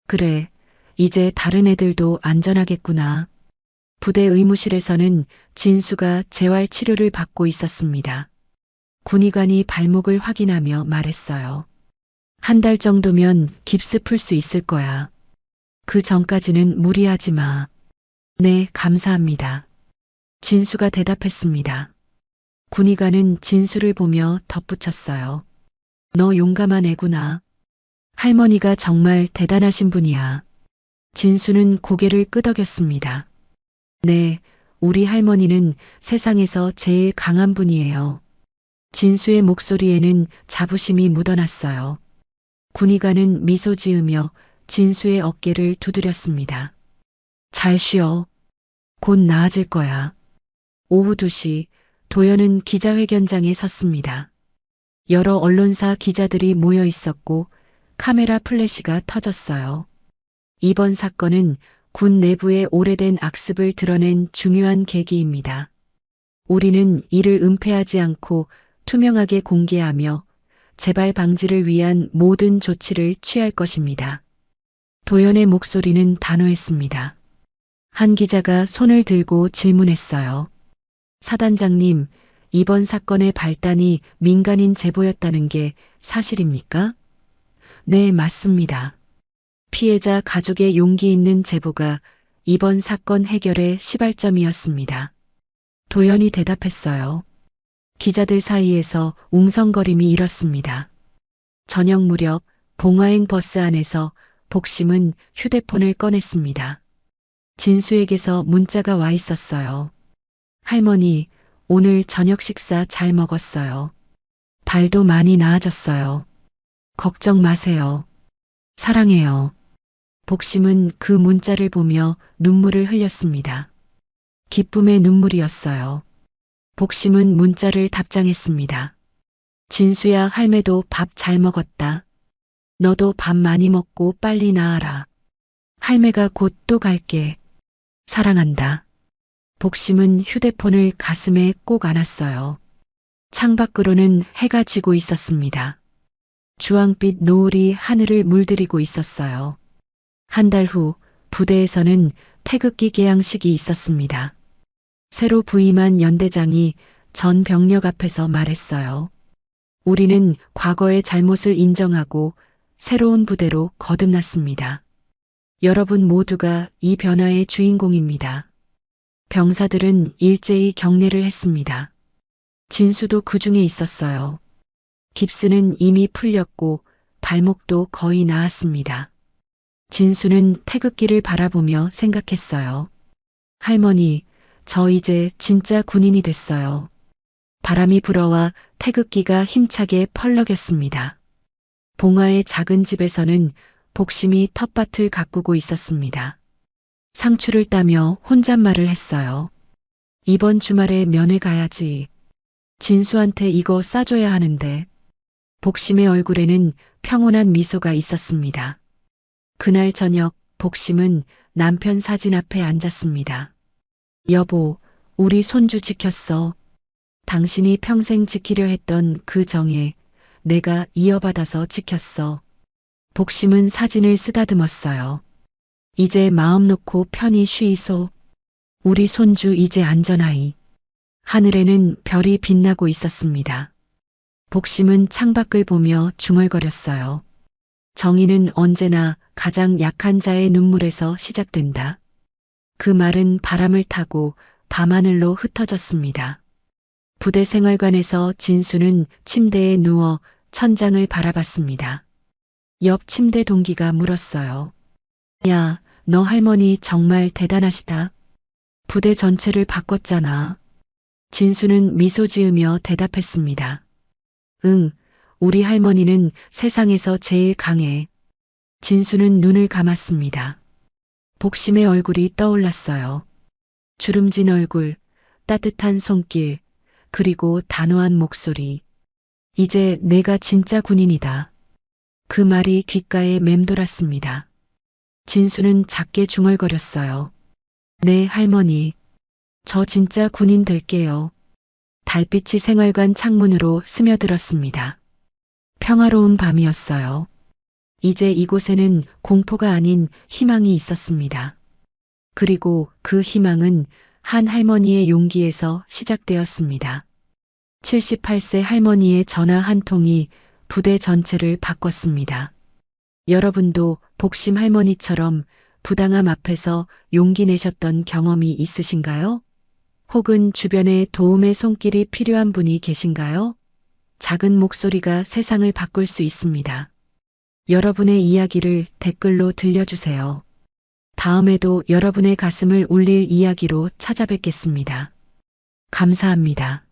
그래, 이제 다른 애들도 안전하겠구나. 부대 의무실에서는 진수가 재활 치료를 받고 있었습니다. 군의관이 발목을 확인하며 말했어요. 한 달 정도면 깁스 풀 수 있을 거야. 그 전까지는 무리하지 마. 네, 감사합니다. 진수가 대답했습니다. 군의관은 진수를 보며 덧붙였어요. 너 용감한 애구나. 할머니가 정말 대단하신 분이야. 진수는 고개를 끄덕였습니다. 네, 우리 할머니는 세상에서 제일 강한 분이에요. 진수의 목소리에는 자부심이 묻어났어요. 군의관은 미소 지으며 진수의 어깨를 두드렸습니다. 잘 쉬어. 곧 나아질 거야. 오후 2시 도연은 기자회견장에 섰습니다. 여러 언론사 기자들이 모여 있었고 카메라 플래시가 터졌어요. 이번 사건은 군 내부의 오래된 악습을 드러낸 중요한 계기입니다. 우리는 이를 은폐하지 않고 투명하게 공개하며 재발 방지를 위한 모든 조치를 취할 것입니다. 도연의 목소리는 단호했습니다. 한 기자가 손을 들고 질문했어요. 사단장님, 이번 사건의 발단이 민간인 제보였다는 게 사실입니까? 네, 맞습니다. 피해자 가족의 용기 있는 제보가 이번 사건 해결의 시발점이었습니다. 도연이 대답했어요. 기자들 사이에서 웅성거림이 일었습니다. 저녁 무렵 봉화행 버스 안에서 복심은 휴대폰을 꺼냈습니다. 진수에게서 문자가 와 있었어요. 할머니, 오늘 저녁 식사 잘 먹었어요. 발도 많이 나아졌어요. 걱정 마세요. 사랑해요. 복심은 그 문자를 보며 눈물을 흘렸습니다. 기쁨의 눈물이었어요. 복심은 문자를 답장했습니다. 진수야, 할매도 밥 잘 먹었다. 너도 밥 많이 먹고 빨리 나아라. 할매가 곧 또 갈게. 사랑한다. 복심은 휴대폰을 가슴에 꼭 안았어요. 창밖으로는 해가 지고 있었습니다. 주황빛 노을이 하늘을 물들이고 있었어요. 한 달 후 부대에서는 태극기 개양식이 있었습니다. 새로 부임한 연대장이 전 병력 앞에서 말했어요. 우리는 과거의 잘못을 인정하고 새로운 부대로 거듭났습니다. 여러분 모두가 이 변화의 주인공입니다. 병사들은 일제히 경례를 했습니다. 진수도 그 중에 있었어요. 깁스는 이미 풀렸고 발목도 거의 나았습니다. 진수는 태극기를 바라보며 생각했어요. 할머니, 저 이제 진짜 군인이 됐어요. 바람이 불어와 태극기가 힘차게 펄럭였습니다. 봉화의 작은 집에서는 복심이 텃밭을 가꾸고 있었습니다. 상추를 따며 혼잣말을 했어요. 이번 주말에 면회 가야지. 진수한테 이거 싸줘야 하는데. 복심의 얼굴에는 평온한 미소가 있었습니다. 그날 저녁 복심은 남편 사진 앞에 앉았습니다. 여보, 우리 손주 지켰어. 당신이 평생 지키려 했던 그 정에 내가 이어받아서 지켰어. 복심은 사진을 쓰다듬었어요. 이제 마음 놓고 편히 쉬이소. 우리 손주 이제 안전하이. 하늘에는 별이 빛나고 있었습니다. 복심은 창밖을 보며 중얼거렸어요. 정의는 언제나 가장 약한 자의 눈물에서 시작된다. 그 말은 바람을 타고 밤하늘로 흩어졌습니다. 부대 생활관에서 진수는 침대에 누워 천장을 바라봤습니다. 옆 침대 동기가 물었어요. 야, 너 할머니 정말 대단하시다. 부대 전체를 바꿨잖아. 진수는 미소 지으며 대답했습니다. 응, 우리 할머니는 세상에서 제일 강해. 진수는 눈을 감았습니다. 복심의 얼굴이 떠올랐어요. 주름진 얼굴, 따뜻한 손길, 그리고 단호한 목소리. 이제 내가 진짜 군인이다. 그 말이 귓가에 맴돌았습니다. 진수는 작게 중얼거렸어요. 네, 할머니. 저 진짜 군인 될게요. 달빛이 생활관 창문으로 스며들었습니다. 평화로운 밤이었어요. 이제 이곳에는 공포가 아닌 희망이 있었습니다. 그리고 그 희망은 한 할머니의 용기에서 시작되었습니다. 78세 할머니의 전화 한 통이 부대 전체를 바꿨습니다. 여러분도 복심 할머니처럼 부당함 앞에서 용기 내셨던 경험이 있으신가요? 혹은 주변에 도움의 손길이 필요한 분이 계신가요? 작은 목소리가 세상을 바꿀 수 있습니다. 여러분의 이야기를 댓글로 들려주세요. 다음에도 여러분의 가슴을 울릴 이야기로 찾아뵙겠습니다. 감사합니다.